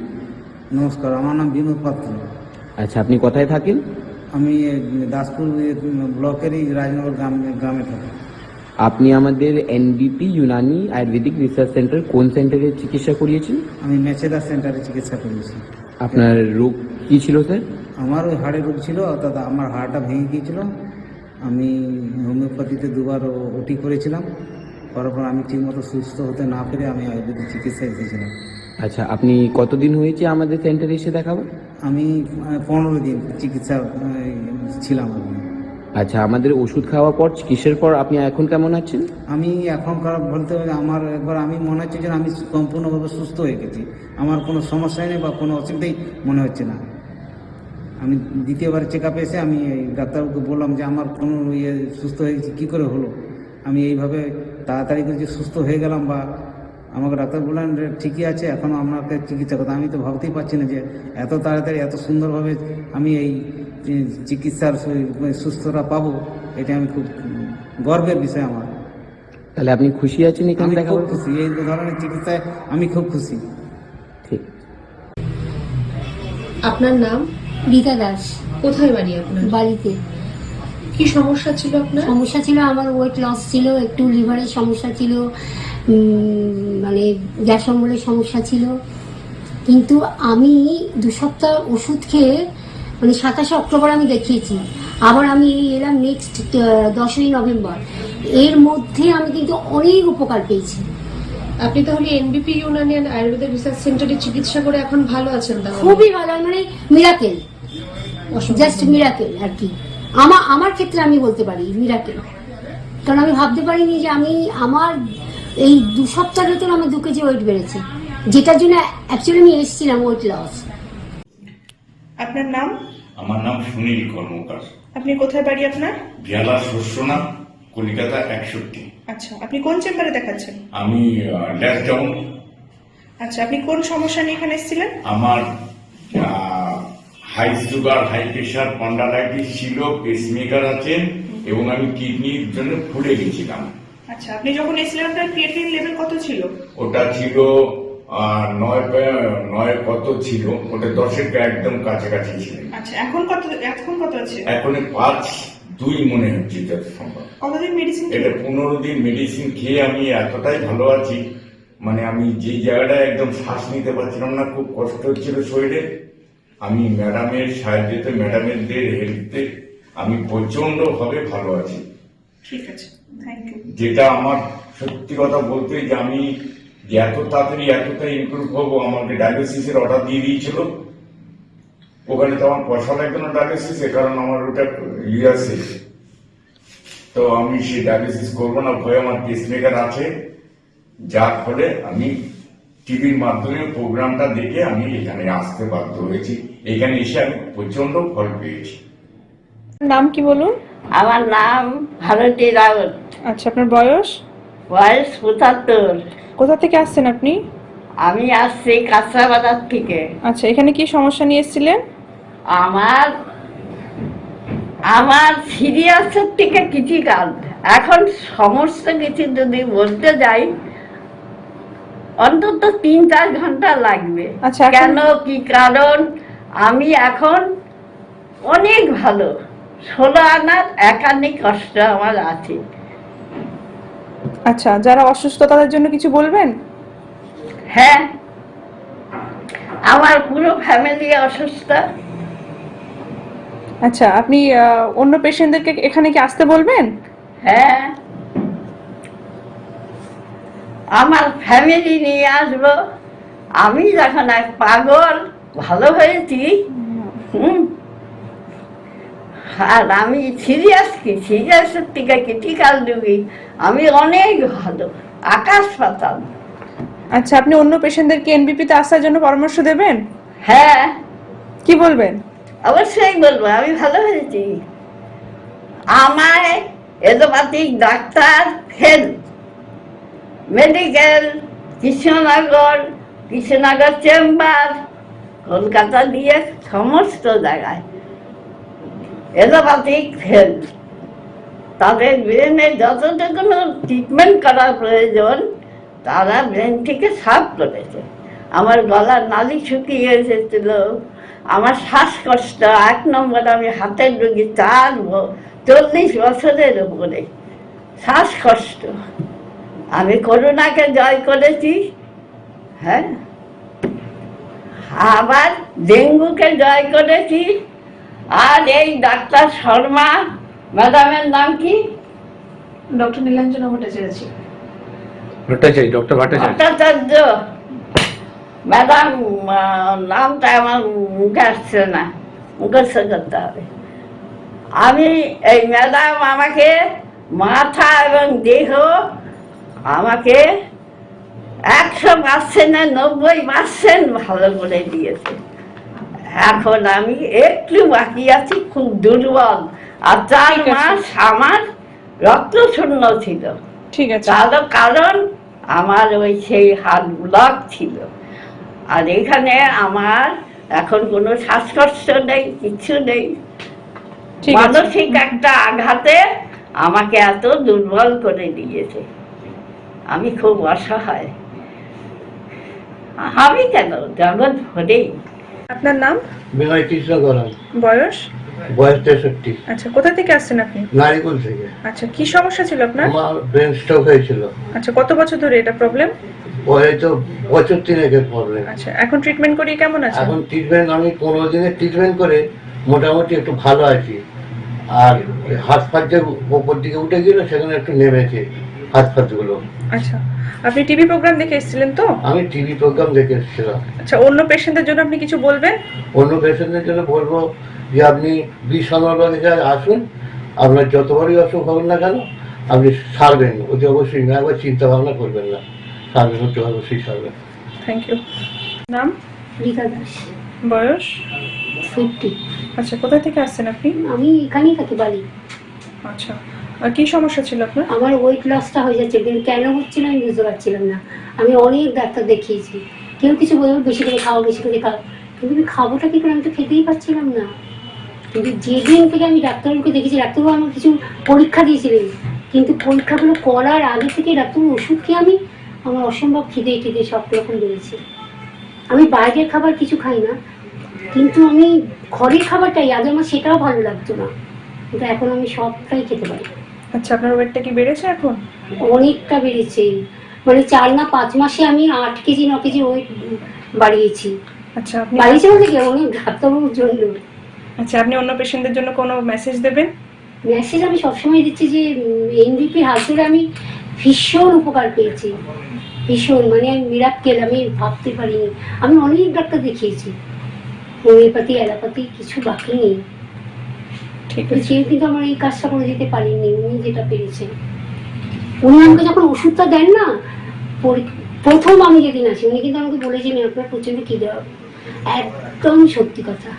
নমস্কার, আমার নাম বিনোদ পাত্র। আচ্ছা, আপনি কোথায় থাকেন? আমি দাসপুর ব্লকেরই রাজনগর গ্রামে থাকি। আপনি আমাদের এনবিপি ইউনানি আয়ুর্বেদিক রিসার্চ সেন্টার কোন সেন্টারে চিকিৎসা করিয়েছেন? আমি মেচেদা সেন্টারে চিকিৎসা করিয়েছি। আপনার রোগ কি ছিল স্যার? আমার ওই হাড়ের রোগ ছিল, অর্থাৎ আমার হাড়টা ভেঙে গিয়েছিল। আমি হোমিওপ্যাথিতে 2বার ওটি করেছিলাম, করার পর আমি ঠিকমতো সুস্থ হতে না পেরে আমি আয়ুর্বেদিক চিকিৎসা এসেছিলাম। আচ্ছা, আপনি কতদিন হয়েছে আমাদের সেন্টারে এসে দেখাবো? আমি 15 দিন চিকিৎসা ছিলাম। আচ্ছা, আমাদের ওষুধ খাওয়ার পর, চিকিৎসার পর আপনি এখন কেমন আছেন? আমি এখন বলতে আমার একবার আমি মনে হচ্ছে যে আমি সম্পূর্ণভাবে সুস্থ হয়ে গেছি। আমার কোনো সমস্যাই নেই বা কোনো অসুবিধাই মনে হচ্ছে না। আমি 2য়বার চেক আপে এসে আমি ডাক্তারবাবুকে বললাম যে আমার কোনো সুস্থ হয়ে গেছি, কী করে হলো। আমি এইভাবে তাড়াতাড়ি করে যে সুস্থ হয়ে গেলাম বা আমাকে ডাক্তার বললেন যে ঠিকই আছে, এখনও আপনাকে চিকিৎসা করতে। আমি তো ভাবতেই পারছি না যে এত তাড়াতাড়ি এত সুন্দরভাবে আমি এই চিকিৎসার সুস্থতা পাবো। এটা আমি খুব গর্বের বিষয় আমার। তাহলে আপনি খুশি আছেন এখানে আমি দেখা খুব করে? খুশি, এই ধরনের চিকিৎসায় আমি খুব খুশি। ঠিক। আপনার নাম? রীতা দাস। কোথায় বাড়ি আপনার? বাড়িতে। কি সমস্যা ছিল আপনার? সমস্যা ছিল আমার ওয়েট লস ছিল, একটু লিভারের সমস্যা ছিল, মানে গ্যাস অম্বলের সমস্যা ছিল। কিন্তু আমি 2 সপ্তাহ ওষুধ খেয়ে মানে 27 অক্টোবর আমি দেখিয়েছি, আবার আমি এলাম নেক্সট 10ই নভেম্বর। এর মধ্যে আমি কিন্তু অনেক উপকার পেয়েছি। আপনি তাহলে এনবিপি ইউনানিয়ান আয়ুর্বেদিক রিসার্চ সেন্টারে চিকিৎসা করে এখন ভালো আছেন? তাহলে খুবই ভালো, মানে মিরাকেল, জাস্ট মিরাকেল আর কি। আমার ক্ষেত্রে আমি বলতে পারি মিরাকেল, কারণ আমি ভাবতে পারিনি যে আমার এই 2 সপ্তাহের ভেতরে আমার 2 কেজি ওয়েট বেড়েছে, যেটার জন্য অ্যাকচুয়ালি আমি এসেছিলাম ওয়েট লস। আপনার নাম? আমার নাম সুনীল কর্মকার। আপনি কোথায় বাড়ি আপনার? ভিয়ালা শস্যনা, কলিকাতা 61। আচ্ছা, আপনি কোন চেম্বারে দেখাচ্ছেন? আমি ল্যাস ডাউন। আচ্ছা, আপনি কোন সমস্যা নিয়ে এখানে এসেছিলেন? আমার high sugar, high pressure, spondylitis ছিল, পেসমেকার আছে এবং আমি কিডনির জন্য ফুলে গেছিলাম। আচ্ছা, আপনি যখন এসেছিলেন আপনার ক্রিয়েটিনিন লেভেল কত ছিল? ওটা ছিল 9 কত ছিল, ওটা 10-এর একদম কাছাকাছি ছিল। আচ্ছা, এখন কত আছে? এখন 5.2 মনে হচ্ছে যত সম্ভব। কতদিন মেডিসিন? এটা 15 দিন মেডিসিন খেয়ে আমি এতটাই ভালো আছি, মানে আমি যে জায়গাটায় একদম শ্বাস নিতে পারছিলাম না, খুব কষ্ট হচ্ছিল শরীরে, আমি ম্যাডামের সাহায্যে, ম্যাডামের হেল্পে আমি প্রচন্ড ভাবে ভালো আছি। ঠিক আছে, থ্যাংক ইউ। যেটা আমার সত্যি কথা বলতে যে আমি যে এত তাড়াতাড়ি এতটাই ইমপ্রুভ হবো, আমাকে ডায়ালিসিসের অর্ডার দিয়ে দিয়েছিল, ওখানে তো আমার পয়সা লাগতো না ডায়ালিসিসে, কারণ আমার ওটা ইউএসএ, তো আমি সেই ডায়ালিসিস করবো না ভয়ে, আমার পেসমেকার আছে, যার ফলে আমি টিভির মাধ্যমে প্রোগ্রামটা দেখে আমি এখানে আসতে বাধ্য হয়েছি। এখানে এসে আমি প্রচন্ড ফল পেয়েছি। নাম কি বলুন? আমার নাম ভারতী রাউত। আচ্ছা, আপনার বয়স? বয়স 75। কোথা থেকে আসছেন আপনি? আমি আসছি কাঁচরা বাজার থেকে। আচ্ছা, এখানে কি সমস্যা নিয়ে এসেছিলেন? আমার সিরিয়াসের থেকে ক্রিটিক্যাল। এখন সমস্ত কিছু যদি বলতে যাই অন্তত 3-4 ঘন্টা লাগবে। আচ্ছা, কেন, কি কারণ? আমি এখন অনেক ভালো, 16 আনার একান্নি কষ্ট আমার আছে। আচ্ছা, যারা অসুস্থ তাদের জন্য কিছু বলবেন? হ্যাঁ, আমার পুরো ফ্যামিলি অসুস্থ। আচ্ছা, আপনি অন্য পেশেন্টদেরকে এখানে কি আসতে বলবেন? হ্যাঁ, আমার ফ্যামিলি নিয়ে আসবো। আমি যখন এক পাগল ভালো হয়েছি, আর আমি সিরিয়াসের থেকে ক্রিটিক্যাল রুগী, আমি অনেক ভালো, আকাশ পাতাল। আচ্ছা, আপনি অন্য পেশেন্টদেরকে এনবিপিতে আসার জন্য পরামর্শ দেবেন? হ্যাঁ, কি বলবেন? অবশ্যই বলবো, আমি ভালো হয়েছি। আমায় allopathic doctor, health, medical, Krishnanagar chamber, Kolkata দিয়ে সমস্ত জায়গায় এলোপ্যাথিক হেলথ, তাদের ব্রেনে যতটুকু ট্রিটমেন্ট করা প্রয়োজন তারা ব্রেন থেকে সাফ করেছে। আমার গলার নালি শুকিয়ে এসেছিল, আমার শ্বাসকষ্ট 1 নম্বর, আমি হাতের রোগী, 40 বছরের উপরে শ্বাসকষ্ট। আমি করোনাকে জয় করেছি, হ্যাঁ, আবার ডেঙ্গুকে জয় করেছি। আর এই ডাক্তার শর্মা ম্যাডামের নাম কি? ডক্টর নীলাঞ্জনা ভট্টাচার্য। ভট্টাচার্য ম্যাডাম, নামটা আমার মুখে আসছে না, মুখস্থ করতে হবে। আমি এই ম্যাডাম আমাকে মাথা এবং দেহ আমাকে 100% 90% ভালো করে দিয়েছে। এখন আমি একটু বাকি আছি, খুব দুর্বল। আর 4 মাস আমার রক্ত শূন্য ছিল। ঠিক আছে। তার কারণ আমার ওই সেই হার্ট ব্লক ছিল। আর এখানে আমার এখন কোনো শ্বাসকষ্ট নেই, কিচ্ছু নেই। ঠিক আছে। মানসিক একটা আঘাতে আমাকে এত দুর্বল করে দিয়েছে, আমি খুব অসহায়। আমি কেন, জগৎ ভরেই। আপনার নাম? বিনয় কৃষ্ণ গরম, বয়স? বয়স 63। আচ্ছা, কোথা থেকে আসছেন আপনি? নারিকুল থেকে। আচ্ছা, কি সমস্যা ছিল আপনার? আমার ব্রেন স্ট্রোক হয়েছিল। আচ্ছা, কত বছর ধরে এটা প্রবলেম? ওই তো বছর 3 প্রবলেম। আচ্ছা, এখন ট্রিটমেন্ট করিয়ে কেমন আছেন? এখন ট্রিটমেন্ট আমি 15 দিনের ট্রিটমেন্ট করে মোটামুটি একটু ভালো আছি। আর হাত ফাত যে উপর দিকে উঠে গেল সেখানে একটু নেমেছে হাত ফাতগুলো। আচ্ছা, আপনি টিভি প্রোগ্রাম দেখে এসেছিলেন তো? আমি টিভি প্রোগ্রাম দেখে এসেছিলাম। আচ্ছা, অন্য পেশেন্টদের জন্য আপনি কিছু বলবেন? অন্য পেশেন্টদের জন্য বলবো যে আপনি বিশ্বনাথে আসুন, আপনার যত বড়ই অসুখ হবেন না কেন আপনি সারবেন, অতি অবশ্যই না, একবার চিন্তা ভাবনা করবেন না, সারবেন, অতি অবশ্যই সারবেন। Thank you. নাম? রীতা দাস, বয়স? 50। আচ্ছা, কোথা থেকে আসছেন আপনি? আমি এখানেই থাকি, বাড়ি। আচ্ছা, আর কি সমস্যা ছিল আপনার? আমার ওয়েট লসটা হয়ে যাচ্ছে, কিন্তু কেন হচ্ছিল আমি বুঝতে পারছিলাম না। আমি অনেক ডাক্তার দেখিয়েছি, কেউ কিছু বলবো বেশি করে খাও, বেশি করে খাও, কিন্তু আমি খাবোটা কি করে, আমি তো খেতেই পারছিলাম না। কিন্তু যেদিন থেকে আমি ডাক্তারবাবুকে দেখেছি, ডাক্তারবাবু আমার কিছু পরীক্ষা দিয়েছিলেন, কিন্তু পরীক্ষাগুলো করার আগে থেকে ডাক্তারবাবু ওষুধ খেয়ে আমার অসম্ভব খিদে টিদে সব রকম বেড়েছে। আমি বাইরের খাবার কিছু খাই না, কিন্তু আমি ঘরের খাবারটাই আগে আমার সেটাও ভালো লাগতো না, কিন্তু এখন আমি সবটাই খেতে পারি। আচ্ছা, আপনার ওয়েটটা কি বেড়েছে এখন? অনেকটা বেড়েছে, মানে 4 না 5 মাসে আমি 8 কেজি 9 কেজি ওয়েট বাড়িয়েছি। আচ্ছা, আপনি বাড়িয়েছি বলতে কি, অনেক ডাক্তারবাবুর জন্য। আচ্ছা, আপনি অন্য পেশেন্টদের জন্য কোনো মেসেজ দেবেন? মেসেজ আমি সবসময় দিচ্ছি যে এনবিপির হাত ধরে আমি ভীষণ উপকার পেয়েছি, ভীষণ, মানে আমি মিরাক্কেল, আমি ভাবতে পারিনি। আমি অনেক ডাক্তার দেখিয়েছি, হোমিওপ্যাথি, অ্যালোপ্যাথি, কিছু বাকি নেই। ঠিক তো আছে। কেউ কিন্তু আমার এই কাজটা করে দিতে পারেননি, উনি যেটা পেরেছেন। উনি আমাকে যখন ওষুধটা দেন না, প্রথম আমি যেদিন আছি উনি কিন্তু আমাকে বলেছেন আপনার প্রচন্ড খিদে হবে, একদম সত্যি কথা।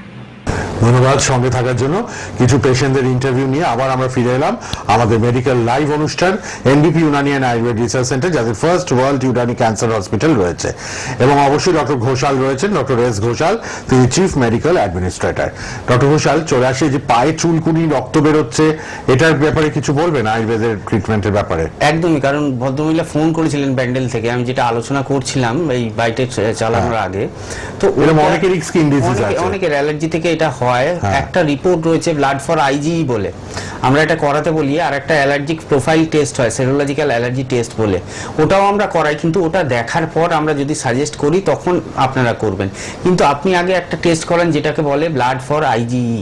ধন্যবাদ সঙ্গে থাকার জন্য। কিছু পেশেন্টদের ইন্টারভিউ নিয়ে আবার আমরা ফিরে এলাম আমাদের মেডিকেল লাইভ অনুষ্ঠান NBP Unani and Ayurveda research centre, যাদের first world Unani cancer hospital রয়েছে, এবং অবশ্যই ডক্টর ঘোষাল রয়েছেন, ডক্টর এস ঘোষাল, তিনি chief medical administrator. Doctor Ghoshal, চলে আসে যে পায়ে চুলকুনি, রক্ত বেরোচ্ছে, এটার ব্যাপারে কিছু বলবেন আয়ুর্বেদের ট্রিটমেন্টের ব্যাপারে? একদমই, কারণ ভদ্রমহিলা ফোন করেছিলেন ব্যান্ডেল থেকে, আমি যেটা আলোচনা করছিলাম এই বাইটে চালানোর আগে। তো এরকম অনেকেরই স্কিন ডিজিজ আছে, অনেকের অ্যালার্জি থেকে এটা হয়। একটা রিপোর্ট রয়েছে ব্লাড ফর আইজিই বলে, আমরা এটা করাতে বলি। আর একটা অ্যালার্জিক প্রোফাইল টেস্ট হয়, সেরোলজিক্যাল অ্যালার্জি টেস্ট বলে, ওটাও আমরা করাই। কিন্তু ওটা দেখার পর আমরা যদি সাজেস্ট করি তখন আপনারা করবেন। কিন্তু আপনি আগে একটা টেস্ট করেন যেটাকে বলে ব্লাড ফর আইজিই।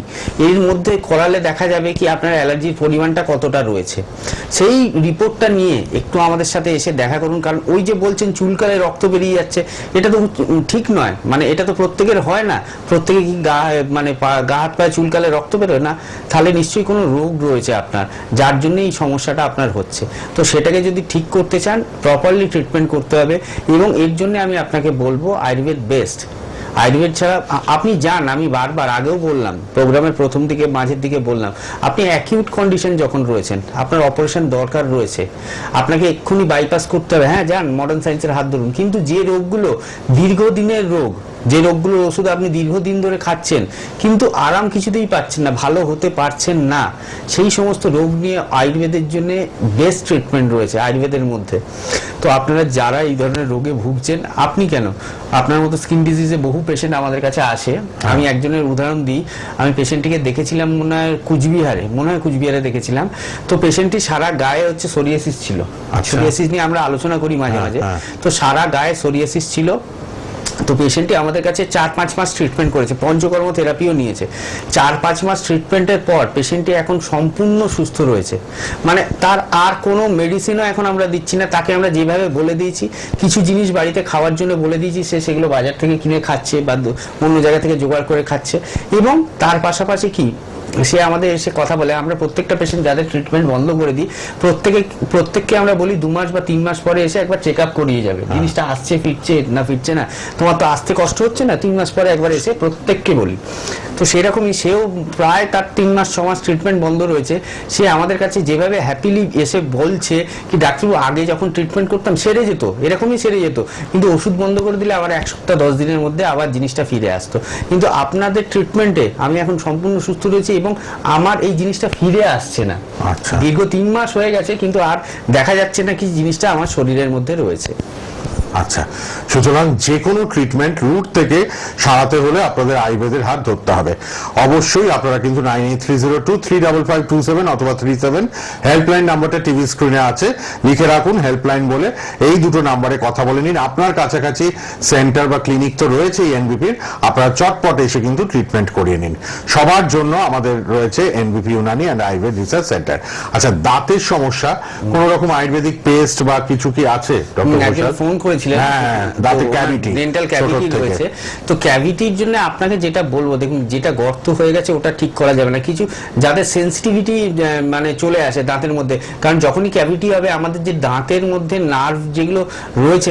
এর মধ্যে করালে দেখা যাবে কি আপনার অ্যালার্জির পরিমাণটা কতটা রয়েছে। সেই রিপোর্টটা নিয়ে একটু আমাদের সাথে এসে দেখা করুন, কারণ ওই যে বলছেন চুলকালে রক্ত বেরিয়ে যাচ্ছে, এটা তো ঠিক নয়। মানে এটা তো প্রত্যেকের হয় না, প্রত্যেকে কি গা হাত পায়ে চুলকালে রক্ত বেরোয় না, তাহলে নিশ্চয়ই কোনো রোগ রয়েছে আপনার, যার জন্য এই সমস্যাটা আপনার হচ্ছে। তো সেটাকে যদি ঠিক করতে চান, প্রপারলি ট্রিটমেন্ট করতে হবে। এবং এর জন্য আমি আপনাকে বলবো আয়ুর্বেদ বেস্ট। আয়ুর্বেদ ছাড়া আপনি যান, আমি বারবার আগেও বললাম, প্রোগ্রামের প্রথম দিকে মাঝের দিকে বললাম, আপনি অ্যাকিউট কন্ডিশন যখন রয়েছেন, আপনার অপারেশন দরকার রয়েছে, আপনাকে এক্ষুনি বাইপাস করতে হবে, হ্যাঁ যান, মডার্ন সায়েন্সের হাত ধরুন। কিন্তু যে রোগগুলো দীর্ঘদিনের রোগ, যে রোগগুলোর ওষুধ আপনি দীর্ঘদিন ধরে খাচ্ছেন কিন্তু আরাম কিছুতেই পাচ্ছেন না, ভালো হতে পারছেন না, সেই সমস্ত রোগ নিয়ে আয়ুর্বেদের জন্য বেস্ট ট্রিটমেন্ট রয়েছে আয়ুর্বেদের মধ্যে। তো আপনারা যারা এই ধরনের রোগে ভুগছেন, আপনি কেন, আপনার মতো স্কিন ডিজিজে বহু পেশেন্ট আমাদের কাছে আসে। আমি একজনের উদাহরণ দিই, আমি পেশেন্টটিকে দেখেছিলাম মনে হয় কুচবিহারে দেখেছিলাম। তো পেশেন্টটি সারা গায়ে হচ্ছে সোরিয়াসিস ছিল। সোরিয়াসিস নিয়ে আমরা আলোচনা করি মাঝে মাঝে। তো সারা গায়ে সোরিয়াসিস ছিল। তো পেশেন্টটি আমাদের কাছে 4-5 মাস ট্রিটমেন্ট করেছে, পঞ্চকর্ম থেরাপিও নিয়েছে। 4-5 মাস ট্রিটমেন্টের পর পেশেন্টটি এখন সম্পূর্ণ সুস্থ রয়েছে। মানে তার আর কোনো মেডিসিনও এখন আমরা দিচ্ছি না, তাকে আমরা যেভাবে বলে দিয়েছি, কিছু জিনিস বাড়িতে খাওয়ার জন্য বলে দিয়েছি, সে সেগুলো বাজার থেকে কিনে খাচ্ছে বা অন্য জায়গা থেকে জোগাড় করে খাচ্ছে। এবং তার পাশাপাশি কি সে আমাদের এসে কথা বলে। আমরা প্রত্যেকটা পেশেন্ট যাদের ট্রিটমেন্ট বন্ধ করে দিই প্রত্যেককে আমরা বলি 2 মাস বা 3 মাস পরে এসে একবার চেক আপ করিয়ে যাবে, জিনিসটা আসছে ফিরছে না, তোমার তো আসতে কষ্ট হচ্ছে না, 3 মাস পরে একবার এসে প্রত্যেককে বলি। তো সেরকমই সেও প্রায় তার 3 মাস 6 মাস ট্রিটমেন্ট বন্ধ রয়েছে, সে আমাদের কাছে যেভাবে হ্যাপিলি এসে বলছে কি ডাক্তারবাবু আগে যখন ট্রিটমেন্ট করতাম সেরে যেত, এরকমই সেরে যেত, কিন্তু ওষুধ বন্ধ করে দিলে আবার 1 সপ্তাহ 10 দিনের মধ্যে আবার জিনিসটা ফিরে আসতো। কিন্তু আপনাদের ট্রিটমেন্টে আমি এখন সম্পূর্ণ সুস্থ রয়েছি এবং আমার এই জিনিসটা ফিরে আসছে না। আচ্ছা, দীর্ঘ 3 মাস হয়ে গেছে কিন্তু আর দেখা যাচ্ছে না কি জিনিসটা আমার শরীরের মধ্যে রয়েছে। আচ্ছা, সুতরাং যে কোনো ট্রিটমেন্ট রুট থেকে সারাতে হলে আপনাদের আয়ুর্বেদের হাত ধরতে হবে। অবশ্যই আপনারা কিন্তু 9830235527 অথবা 37 হেল্পলাইন নাম্বারটা টিভি স্ক্রিনে আছে, লিখে রাখুন হেল্পলাইন বলে। এই দুটো নাম্বারে কথা বলে নিন। আপনার কাছাকাছি সেন্টার বা ক্লিনিক তো রয়েছে এনবিপির, আপনারা চটপট এসে কিন্তু ট্রিটমেন্ট করিয়ে নিন। সবার জন্য আমাদের রয়েছে NBP Unani and Ayurveda research centre. আচ্ছা, দাঁতের সমস্যা কোন রকম আয়ুর্বেদিক পেস্ট বা কিছু কি আছে ডক্টর? ফোন করে ডেন্টাল ক্যাভিটি রয়েছে, তো ক্যাভিটির জন্য আপনাকে যেটা বলবো, দেখুন যেটা গর্ত হয়ে গেছে ওটা ঠিক করা যাবে না। কিছু যাদের সেন্সিটিভিটি মানে চলে আসে দাঁতের মধ্যে, কারণ যখনই ক্যাভিটি হবে আমাদের যে দাঁতের মধ্যে নার্ভ যেগুলো রয়েছে,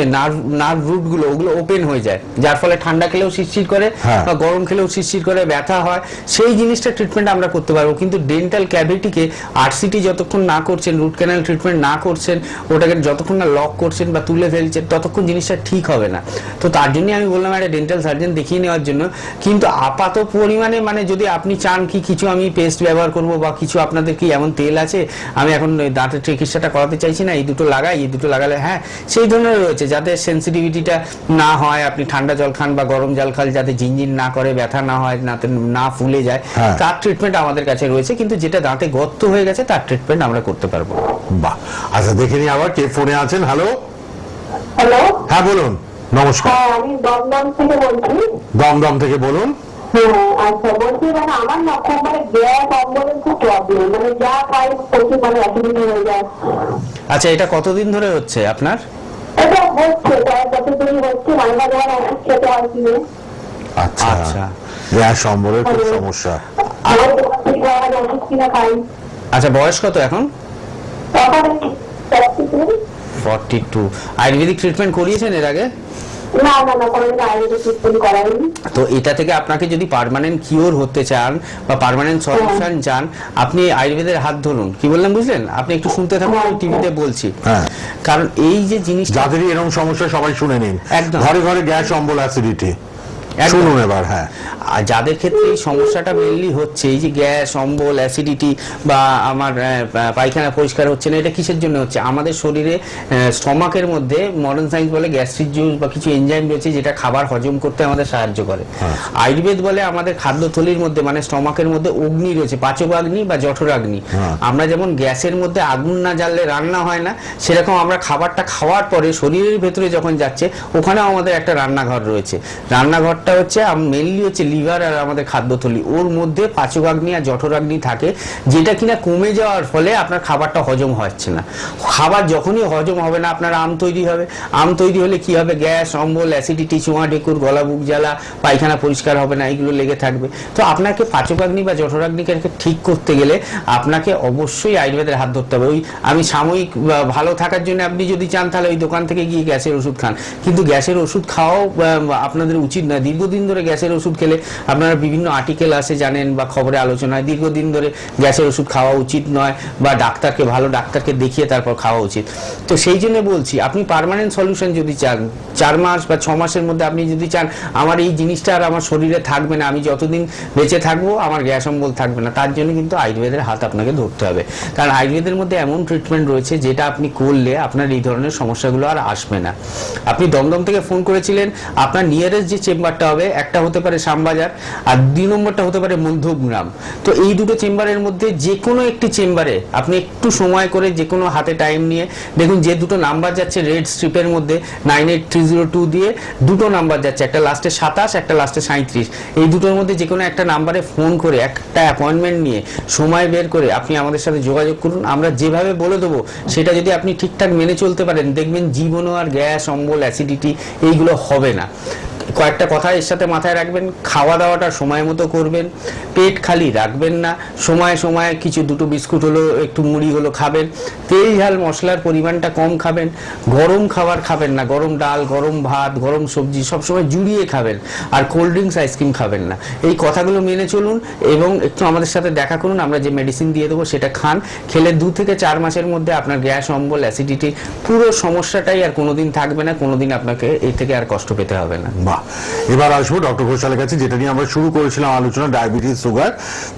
নার্ভ রুট গুলো ওগুলো ওপেন হয়ে যায়, যার ফলে ঠান্ডা খেলেও শিরশির করে বা গরম খেলেও শিরশির করে, ব্যথা হয়, সেই জিনিসটা ট্রিটমেন্ট আমরা করতে পারবো। কিন্তু ডেন্টাল ক্যাভিটিকে আরসিটি যতক্ষণ না করছেন, রুট ক্যানাল ট্রিটমেন্ট না করছেন, ওটাকে যতক্ষণ না লক করছেন বা তুলে ফেলছেন ততক্ষণ জিনিসটা ঠিক হবে না। তো তার জন্য আমি বললাম একটা ডেন্টাল সার্জন দেখিয়ে নেওয়ার জন্য। কিন্তু আপাত পরিমাণে মানে যদি আপনি চান কি কিছু আমি পেস্ট ব্যবহার করব বা কিছু আপনাদের কি এমন তেল আছে, আমি এখন দাঁতের চিকিৎসাটা করাতে চাইছি না, এই দুটো লাগালে হ্যাঁ সেই ধরনের রয়েছে, যাতে সেন্সিটিভিটিটা না হয়, আপনি ঠান্ডা জল খান বা গরম জল খান, যাতে ঝিনঝিন না করে, ব্যথা না হয়, না ফুলে যায়, তার ট্রিটমেন্ট আমাদের কাছে রয়েছে। কিন্তু যেটা দাঁতে গর্ত হয়ে গেছে তার ট্রিটমেন্ট আমরা করতে পারবো। বাহ, আচ্ছা দেখে নি আবার কে ফোনে আছেন। হ্যালো, হ্যালো, হ্যাঁ বলুন। নমস্কার, হ্যাঁ আমি দমদম থেকে বলছি। দমদম থেকে বলুন। হ্যাঁ, আচ্ছা বলছি মানে আমার না খুব মানে গ্যাস অম্বলের খুব প্রবলেম, মানে যা খাই প্রচুর মানে অ্যাসিডিটি হয়ে যায়। আচ্ছা, এটা কতদিন ধরে হচ্ছে আপনার? এটা হচ্ছে প্রায় যতদিন হচ্ছে, মাঝে মাঝে আমার ওষুধ খেতে হয় কিনে। আচ্ছা, আচ্ছা, গ্যাস অম্বলের খুব সমস্যা। আমার দোকান থেকে ওষুধ কিনে খাই। আচ্ছা, বয়স কত এখন? তখন 42। আয়ুর্বেদিক ট্রিটমেন্ট করিয়েছেন এর আগে? না না না, কোনোদিন আয়ুর্বেদিক ট্রিটমেন্ট করাইনি। তো এটা থেকে আপনাকে যদি পার্মানেন্ট কিওর হতে চান বা পার্মানেন্ট সলিউশন চান, আপনি আয়ুর্বেদের হাত ধরুন। কি বললাম বুঝলেন? আপনি একটু শুনতে থাকুন, আমি টিভিতে বলছি। কারণ এই যে জিনিস যাদেরই এরকম সমস্যা সবাই শুনে নিন, একদম ঘরে ঘরে গ্যাস অম্বল অ্যাসিডিটি শুনুন এবার। হ্যাঁ, আর যাদের ক্ষেত্রে এই সমস্যাটা মেনলি হচ্ছে, এই যে গ্যাস অম্বল অ্যাসিডিটি বা আমার পায়খানা পরিষ্কার হচ্ছে না, এটা কিসের জন্য হচ্ছে? আমাদের শরীরে স্টমাকের মধ্যে মডার্ন সায়েন্স বলে গ্যাস্ট্রিক জুস বা কিছু এনজাইম রয়েছে যেটা খাবার হজম করতে আমাদের সাহায্য করে। আয়ুর্বেদ বলে আমাদের খাদ্যথলির মধ্যে মানে স্টমাকের মধ্যে অগ্নি রয়েছে, পাচকাগ্নি বা জঠরাগ্নি। আমরা যেমন গ্যাসের মধ্যে আগুন না জ্বাললে রান্না হয় না, সেরকম আমরা খাবারটা খাওয়ার পরে শরীরের ভেতরে যখন যাচ্ছে ওখানেও আমাদের একটা রান্নাঘর রয়েছে। রান্নাঘরটা হচ্ছে মেইনলি হচ্ছে লিভার আর আমাদের খাদ্যথলি, ওর মধ্যে পাচকাগ্নি আর জঠরাগ্নি থাকে, যেটা কিনা কমে যাওয়ার ফলে আপনার খাবারটা হজম হচ্ছে না। খাবার যখনই হজম হবে না আপনার আম তৈরি হবে, আম তৈরি হলে কি হবে? গ্যাস অম্বল অ্যাসিডিটি, চুয়া ঢেকুর, গলা বুক জ্বালা, পায়খানা পরিষ্কার হবে না, এগুলো লেগে থাকবে। তো আপনাকে পাচকাগ্নি বা জঠরাগ্নিকে ঠিক করতে গেলে আপনাকে অবশ্যই আয়ুর্বেদের হাত ধরতে হবে। ওই আমি সাময়িক ভালো থাকার জন্য আপনি যদি চান তাহলে ওই দোকান থেকে গিয়ে গ্যাসের ওষুধ খান, কিন্তু গ্যাসের ওষুধ খাওয়াও আপনাদের উচিত নয়। দীর্ঘদিন ধরে গ্যাসের ওষুধ খেলে আপনারা বিভিন্ন আর্টিকেল আসে জানেন বা খবরে আলোচনায়, দীর্ঘদিন ধরে গ্যাসের ওষুধ খাওয়া উচিত নয় বা ভালো ডাক্তারকে দেখিয়ে তারপর খাওয়া উচিত। তো সেই জন্য বলছি, আপনি পার্মানেন্ট সলিউশন যদি চান, 4 মাস বা 6 মাসের মধ্যে আপনি যদি চান আমার এই জিনিসটা আর আমার শরীরে থাকবে না, আমি যতদিন বেঁচে থাকবো আমার গ্যাস অম্বল থাকবে না, তার জন্য কিন্তু আয়ুর্বেদের হাত আপনাকে ধরতে হবে। কারণ আয়ুর্বেদের মধ্যে এমন ট্রিটমেন্ট রয়েছে যেটা আপনি করলে আপনার এই ধরনের সমস্যাগুলো আর আসবে না। আপনি দমদম থেকে ফোন করেছিলেন, আপনার নিয়ারেস্ট যে চেম্বারটা হবে, একটা হতে পারে শ্যামবাজার আর 2 নম্বরটা হতে পারে মধ্যমগ্রাম। তো এই দুটো চেম্বারের মধ্যে যে কোনো একটি চেম্বারে আপনি একটু সময় করে যে কোনো হাতে টাইম নিয়ে দেখুন, যে দুটো নাম্বার যাচ্ছে রেড স্ট্রিপের মধ্যে 98302 দিয়ে দুটো নাম্বার যাচ্ছে, একটা লাস্টে 27, একটা লাস্টে 37, এই দুটোর মধ্যে যে কোনো একটা নাম্বারে ফোন করে একটা অ্যাপয়েন্টমেন্ট নিয়ে সময় বের করে আপনি আমাদের সাথে যোগাযোগ করুন। আমরা যেভাবে বলে দেবো সেটা যদি আপনি ঠিকঠাক মেনে চলতে পারেন, দেখবেন জীবনও আর গ্যাস অম্বল অ্যাসিডিটি এইগুলো হবে না। কয়েকটা কথা এর সাথে মাথায় রাখবেন, খাওয়া দাওয়াটা সময় মতো করবেন, পেট খালি রাখবেন না, সময়ে সময়ে কিছু দুটো বিস্কুট হলো একটু মুড়ি হলো খাবেন, তেল ঝাল মশলার পরিমাণটা কম খাবেন, গরম খাবার খাবেন না, গরম ডাল, গরম ভাত, গরম সবজি সবসময় জুড়িয়ে খাবেন, আর কোল্ড ড্রিঙ্কস আইসক্রিম খাবেন না। এই কথাগুলো মেনে চলুন এবং একটু আমাদের সাথে দেখা করুন, আমরা যে মেডিসিন দিয়ে দেবো সেটা খান। খেলে 2 থেকে 4 মাসের মধ্যে আপনার গ্যাস, অম্বল, অ্যাসিডিটি পুরো সমস্যাটাই আর কোনোদিন থাকবে না, কোনোদিন আপনাকে এর থেকে আর কষ্ট পেতে হবে না। বাহ, এবার আসবো ডক্টর ঘোষালের কাছে, যেটা নিয়ে আমরা শুরু করেছিলাম আলোচনা, ডায়াবেটিস, সুগার,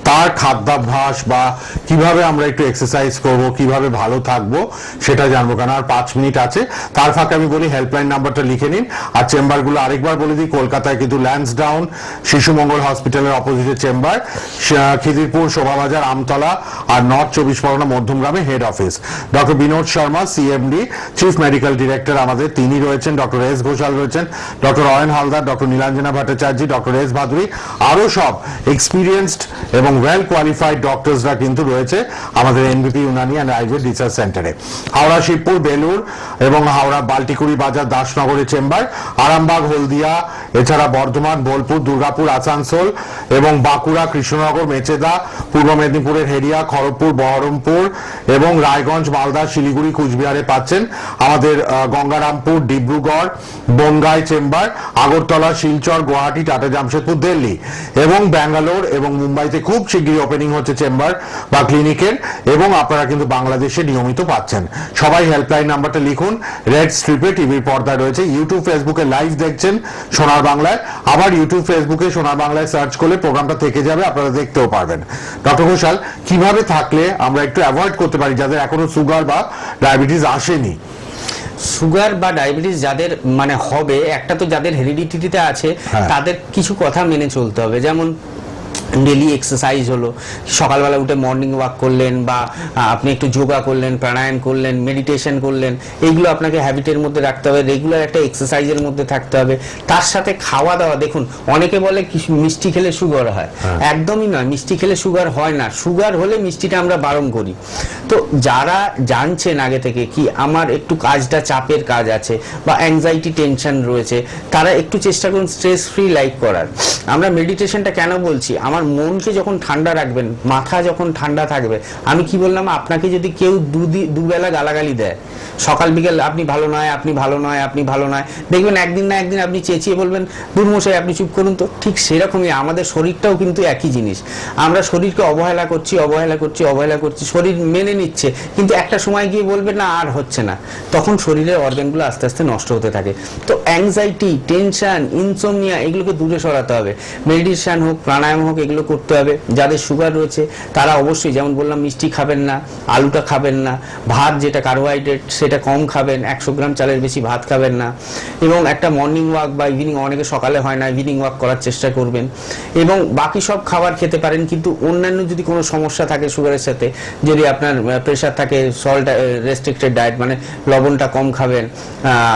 তার খাদ্যাভ্যাস বা কিভাবে আমরা একটু এক্সারসাইজ করব, কিভাবে ভালো থাকবো সেটা জানবো। কারণ আর 5 মিনিট আছে। তার ফাঁকে আমি বলি হেল্পলাইন নাম্বারটা লিখে নিন, আর চেম্বারগুলো আরেকবার বলে দিই। কলকাতায় কিন্তু ল্যান্সডাউন শিশু মঙ্গল হসপিটালের অপোজিটে চেম্বার, খিদিরপুর, শোভাবাজার, আমতলা, আর নর্থ 24 পরগনা মধ্যমগ্রামে head office. Doctor Binod Sharma, CMD, chief medical director আমাদের তিনি রয়েছেন, ডক্টর এস ঘোষাল রয়েছেন, doctor Ayan Haldar, doctor Nilanjana Bhattacharya, doctor S Bhaduri, আরো সব এক্সপিরিয়েন্সড এবং ওয়েল কোয়ালিফাইড ডক্টরসরা কিন্তু রয়েছে আমাদের এনবিপি ইউনানি অ্যান্ড আয়ুর্বেদ রিসার্চ সেন্টারে। হাওড়া, শিবপুর, বেলুর এবং হাওড়া বাল্টিকুড়ি বাজার, দাসনগরের চেম্বার, আরামবাগ, হলদিয়া, এছাড়া বর্ধমান, বোলপুর, দুর্গাপুর, আসানসোল এবং বাঁকুড়া, কৃষ্ণনগর, মেচেদা, পূর্ব মেদিনীপুরের হেরিয়া, খড়গপুর, বহরমপুর এবং রায়গঞ্জ, মালদা, শিলিগুড়ি, কুচবিহারে পাচ্ছেন আমাদের গঙ্গারামপুর, ডিব্রুগড়, বনগাঁয় চেম্বার, আগরতলা, শিলচর, গুয়াহাটি, টাটা, জামশেদপুর, দিল্লি এবং ব্যাঙ্গালোর এবং মুম্বাইতে খুব শীঘ্রই ওপেনিং হচ্ছে চেম্বার বা ক্লিনিকের, এবং আপনারা কিন্তু বাংলাদেশে নিয়মিত পাচ্ছেন। সবাই হেল্পলাইন নাম্বারটা লিখুন, রেড স্ট্রিপে টিভির পর্দায় রয়েছে। ইউটিউব, ফেসবুকে লাইভ দেখছেন সোনার বাংলায়, আবার ইউটিউব, ফেসবুকে সোনার বাংলায় সার্চ করলে প্রোগ্রামটা থেকে যাবে, আপনারা দেখতেও পারবেন। ডক্টর ঘোষাল, কিভাবে থাকলে আমরা একটু অ্যাভয়েড করতে পারি যাদের এখনো সুগার বা ডায়াবেটিস আসেনি? সুগার বা ডায়াবেটিস যাদের মানে হবে, একটা তো যাদের হেরিডিটিতে আছে তাদের কিছু কথা মেনে চলতে হবে। যেমন ডেলি এক্সারসাইজ হলো, সকালবেলা উঠে মর্নিং ওয়াক করলেন, বা আপনি একটু যোগা করলেন, প্রাণায়াম করলেন, মেডিটেশন করলেন, এইগুলো আপনাকে হ্যাবিটের মধ্যে রাখতে হবে, রেগুলার একটা এক্সারসাইজের মধ্যে থাকতে হবে। তার সাথে খাওয়া দাওয়া, দেখুন অনেকে বলে কি মিষ্টি খেলে সুগার হয়, একদমই নয়, মিষ্টি খেলে সুগার হয় না। সুগার হলে মিষ্টিটা আমরা বারণ করি। তো যারা জানছেন আগে থেকে কি আমার একটু কাজটা চাপের কাজ আছে বা অ্যাংজাইটি, টেনশন রয়েছে, তারা একটু চেষ্টা করুন স্ট্রেস ফ্রি লাইফ করার। আমরা মেডিটেশনটা কেন বলছি, আমার মনকে যখন ঠান্ডা রাখবেন, মাথা যখন ঠান্ডা থাকবে, আমি কি বললাম, আপনাকে যদি কেউ দুবেলা গালাগালি দেয়, সকাল বিকেল আপনি ভালো নয়, আপনি ভালো নয়, আপনি ভালো নয়, দেখবেন একদিন না একদিন আপনি চেঁচিয়ে বলবেন দুর্মশাই আপনি চুপ করুন তো। ঠিক সেরকমই আমাদের শরীরটাও কিন্তু একই জিনিস। আমরা শরীরকে অবহেলা করছি, অবহেলা করছি, অবহেলা করছি, শরীর মেনে নিচ্ছে, কিন্তু একটা সময় গিয়ে বলবে না আর হচ্ছে না, তখন শরীরের অর্গানগুলো আস্তে আস্তে নষ্ট হতে থাকে। তো অ্যাংজাইটি, টেনশন, ইনসোমনিয়া এগুলোকে দূরে সরাতে হবে। মেডিটেশন হোক, প্রাণায়াম হোক, এগুলো করতে হবে। যাদের সুগার রয়েছে তারা অবশ্যই, যেমন বললাম, মিষ্টি খাবেন না, আলুটা খাবেন না, ভাত যেটা কার্বোহাইড্রেট সেটা কম খাবেন, 100 গ্রাম চালের বেশি ভাত খাবেন না, এবং একটা মর্নিং ওয়াক বা ইভিনিং, অনেকে সকালে হয় না, ইভিনিং ওয়াক করার চেষ্টা করবেন, এবং বাকি সব খাবার খেতে পারেন। কিন্তু অন্যান্য যদি কোনো সমস্যা থাকে সুগারের সাথে, যদি আপনার প্রেশার থাকে, সল্ট রেস্ট্রিক্টেড ডায়েট, মানে লবণটা কম খাবেন।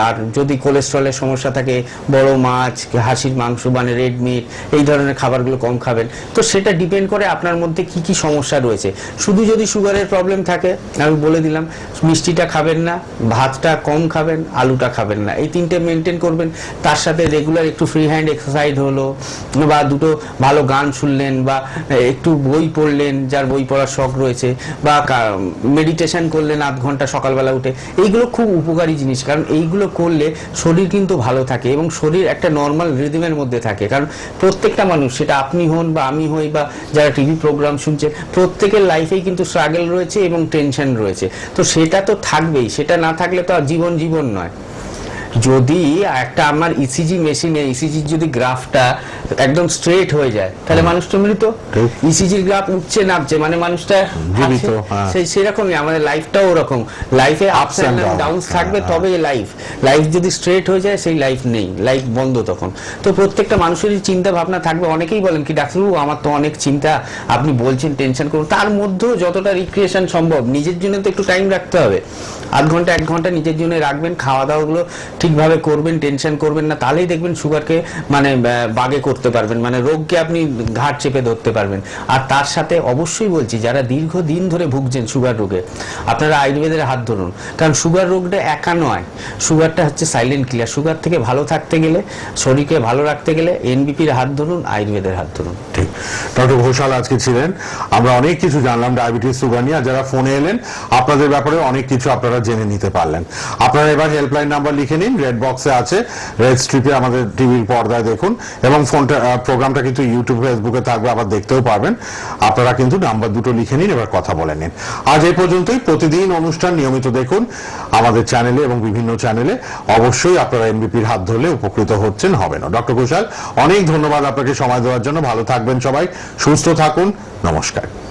আর যদি কোলেস্ট্রলের সমস্যা থাকে, বড় মাছ, হাঁসির মাংস মানে রেড মিট, এই ধরনের খাবারগুলো কম খাবেন। তো সেটা ডিপেন্ড করে আপনার মধ্যে কি কি সমস্যা রয়েছে। শুধু যদি সুগারের প্রবলেম থাকে, আমি বলে দিলাম মিষ্টিটা খাবেন না, ভাতটা কম খাবেন, আলুটা খাবেন না, এই 3টে মেনটেন করবেন। তার সাথে রেগুলার একটু ফ্রি হ্যান্ড এক্সারসাইজ হলো, বা দুটো ভালো গান শুনলেন, বা একটু বই পড়লেন যার বই পড়ার শখ রয়েছে, বা মেডিটেশন করলেন আধ ঘন্টা সকালবেলা উঠে, এইগুলো খুব উপকারী জিনিস। কারণ এইগুলো করলে শরীর কিন্তু ভালো থাকে এবং শরীর একটা নর্মাল রিদমের মধ্যে থাকে। কারণ প্রত্যেকটা মানুষ, সেটা আপনি হন বা আমি হই বা যারা টিভি প্রোগ্রাম শুনছে, প্রত্যেকের লাইফেই কিন্তু স্ট্রাগল রয়েছে এবং টেনশন রয়েছে। তো সেটা তো থাকবেই, সেটা না থাকলে তো আর জীবন জীবন নয়। যদি একটা আমার ইসিজি মেশিনে ইসিজির যদি গ্রাফটা একদম স্ট্রেট হয়ে যায়, তাহলে মানুষটা মৃত। ইসিজির গ্রাফ উঠছে নামছে মানে মানুষটা জীবিত। সেরকমই আমাদের লাইফটাও ওরকম, লাইফে আপস এন্ড ডাউনস থাকবে, তবে লাইফ যদি স্ট্রেট হয়ে যায় সেই লাইফ নেই, লাইফ বন্ধ তখন। তো প্রত্যেকটা মানুষেরই চিন্তা ভাবনা থাকবে। অনেকেই বলেন কি ডাক্তারবাবু আমার তো অনেক চিন্তা, আপনি বলছেন টেনশন করুন, তার মধ্যেও যতটা রিক্রিয়েশন সম্ভব নিজের জন্য তো একটু টাইম রাখতে হবে। আধ ঘন্টা 1 ঘন্টা নিজের জন্য রাখবেন, খাওয়া দাওয়াগুলো ঠিকভাবে করবেন, টেনশন করবেন না, তাহলেই দেখবেন সুগারকে মানে বাগে করতে করতে পারবেন, মানে রোগকে আপনি ঘাট চেপে ধরতে পারবেন। আর তার সাথে অবশ্যই বলছি, যারা দীর্ঘদিন ধরে ভুগছেন সুগার রোগে, আপনারা আয়ুর্বেদের হাত ধরুন, কারণ সুগার রোগটা একা নয়, সুগারটা হচ্ছে সাইলেন্ট কিলার। সুগার থেকে ভালো থাকতে গেলে, শরীরকে ভালো রাখতে গেলে এনবিপির হাত ধরুন, আয়ুর্বেদের হাত ধরুন। ঠিক, ডক্টর ঘোষাল আজকে ছিলেন, আমরা অনেক কিছু জানলাম ডায়াবেটিস, সুগার নিয়ে। আর যারা ফোনে এলেন, আপনাদের ব্যাপারে অনেক কিছু আপনারা জেনে নিতে পারলেন। আপনারা এবার হেল্পলাইন নাম্বার লিখে নিন, রেড বক্সে আছে, রেড স্ট্রিপে আমাদের টিভির পর্দায় দেখুন, এবং ফোনটা প্রোগ্রামটা কিন্তু ইউটিউব ফেসবুকে থাকবে, আবার দেখতেও পারবেন। আপনারা কিন্তু নাম্বার দুটো লিখে নিন, এবার কথা বলে নিন। আজ এই পর্যন্তই। প্রতিদিন অনুষ্ঠান নিয়মিত দেখুন আমাদের চ্যানেলে এবং বিভিন্ন চ্যানেলে। অবশ্যই আপনারা এনবিপির হাত ধরলে উপকৃত হচ্ছেন, হবেন। ডক্টর ঘোষাল, অনেক ধন্যবাদ আপনাকে সময় দেওয়ার জন্য। ভালো থাকবেন সবাই, সুস্থ থাকুন, নমস্কার।